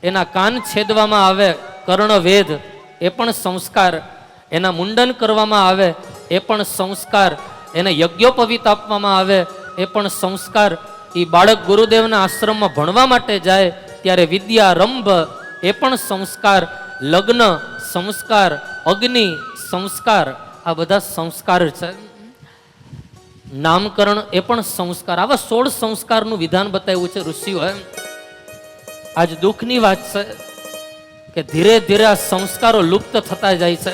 A: એના કાન છેદવામાં આવે કર્ણવેદ, એ પણ સંસ્કાર. એના મુંડન કરવામાં આવે એ પણ સંસ્કાર. એને યજ્ઞોપવિત આપવામાં આવે એ પણ સંસ્કાર. એ બાળક ગુરુદેવના આશ્રમમાં ભણવા માટે જાય ત્યારે વિદ્યારંભ એ પણ સંસ્કાર. લગ્ન સંસ્કાર, અગ્નિ સંસ્કાર, આ બધા સંસ્કાર છે. નામકરણ એ પણ સંસ્કાર. આવા 16 સંસ્કારનું વિધાન બતાવ્યું છે ઋષિઓએ. આજ દુઃખની વાત છે કે ધીરે ધીરે આ સંસ્કારો લુપ્ત થતા જાય છે.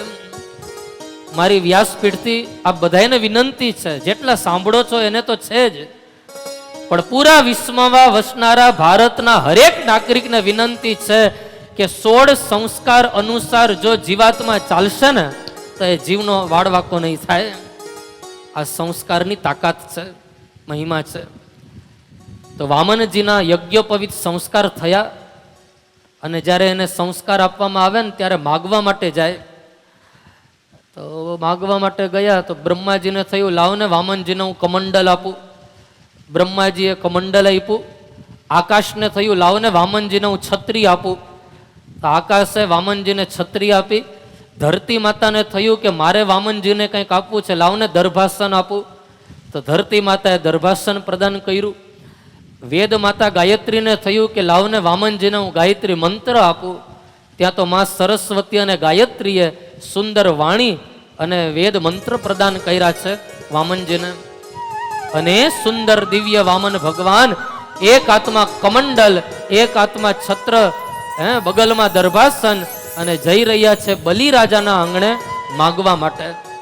A: મારી વ્યાસપીઠથી આ બધાને વિનંતી છે, જેટલા સાંભળો છો એને તો છે જ, પણ પૂરા વિશ્વમાં વસનારા ભારતના હરેક નાગરિકને વિનંતી છે કે 16 સંસ્કાર અનુસાર જો જીવાત્મા ચાલશે ને તો એ જીવનો વાળવાકો નહીં થાય. આ સંસ્કારની તાકાત છે, મહિમા છે. તો વામનજીના યજ્ઞોપવિત સંસ્કાર થયા. અને જ્યારે એને સંસ્કાર આપવામાં આવે ને ત્યારે માગવા માટે જાય. તો માગવા માટે ગયા તો બ્રહ્માજીને થયું લાવને વામનજીને હું કમંડલ આપું. બ્રહ્માજીએ કમંડલ આપ્યું. આકાશને થયું લાવને વામનજીને હું છત્રી આપું. તો આકાશે વામનજીને છત્રી આપી. ધરતી માતાને થયું કે મારે વામનજીને કંઈક આપવું છે, લાવને દર્ભાસન આપું. તો ધરતી માતાએ દર્ભાસન પ્રદાન કર્યું. વેદ માતા ગાયત્રીને થયું કે લાવને વામનજીને હું ગાયત્રી મંત્ર આપું. ત્યાં તો માં સરસ્વતી અને ગાયત્રીએ સુંદર વાણી અને વેદ મંત્ર પ્રદાન કર્યા છે વામનજીને. અને સુંદર દિવ્ય વામન ભગવાન એક હાથમાં કમંડલ, એક હાથમાં છત્ર, બગલમાં દર્ભાસન અને જઈ રહ્યા છે બલિરાજાના આંગણે માગવા માટે.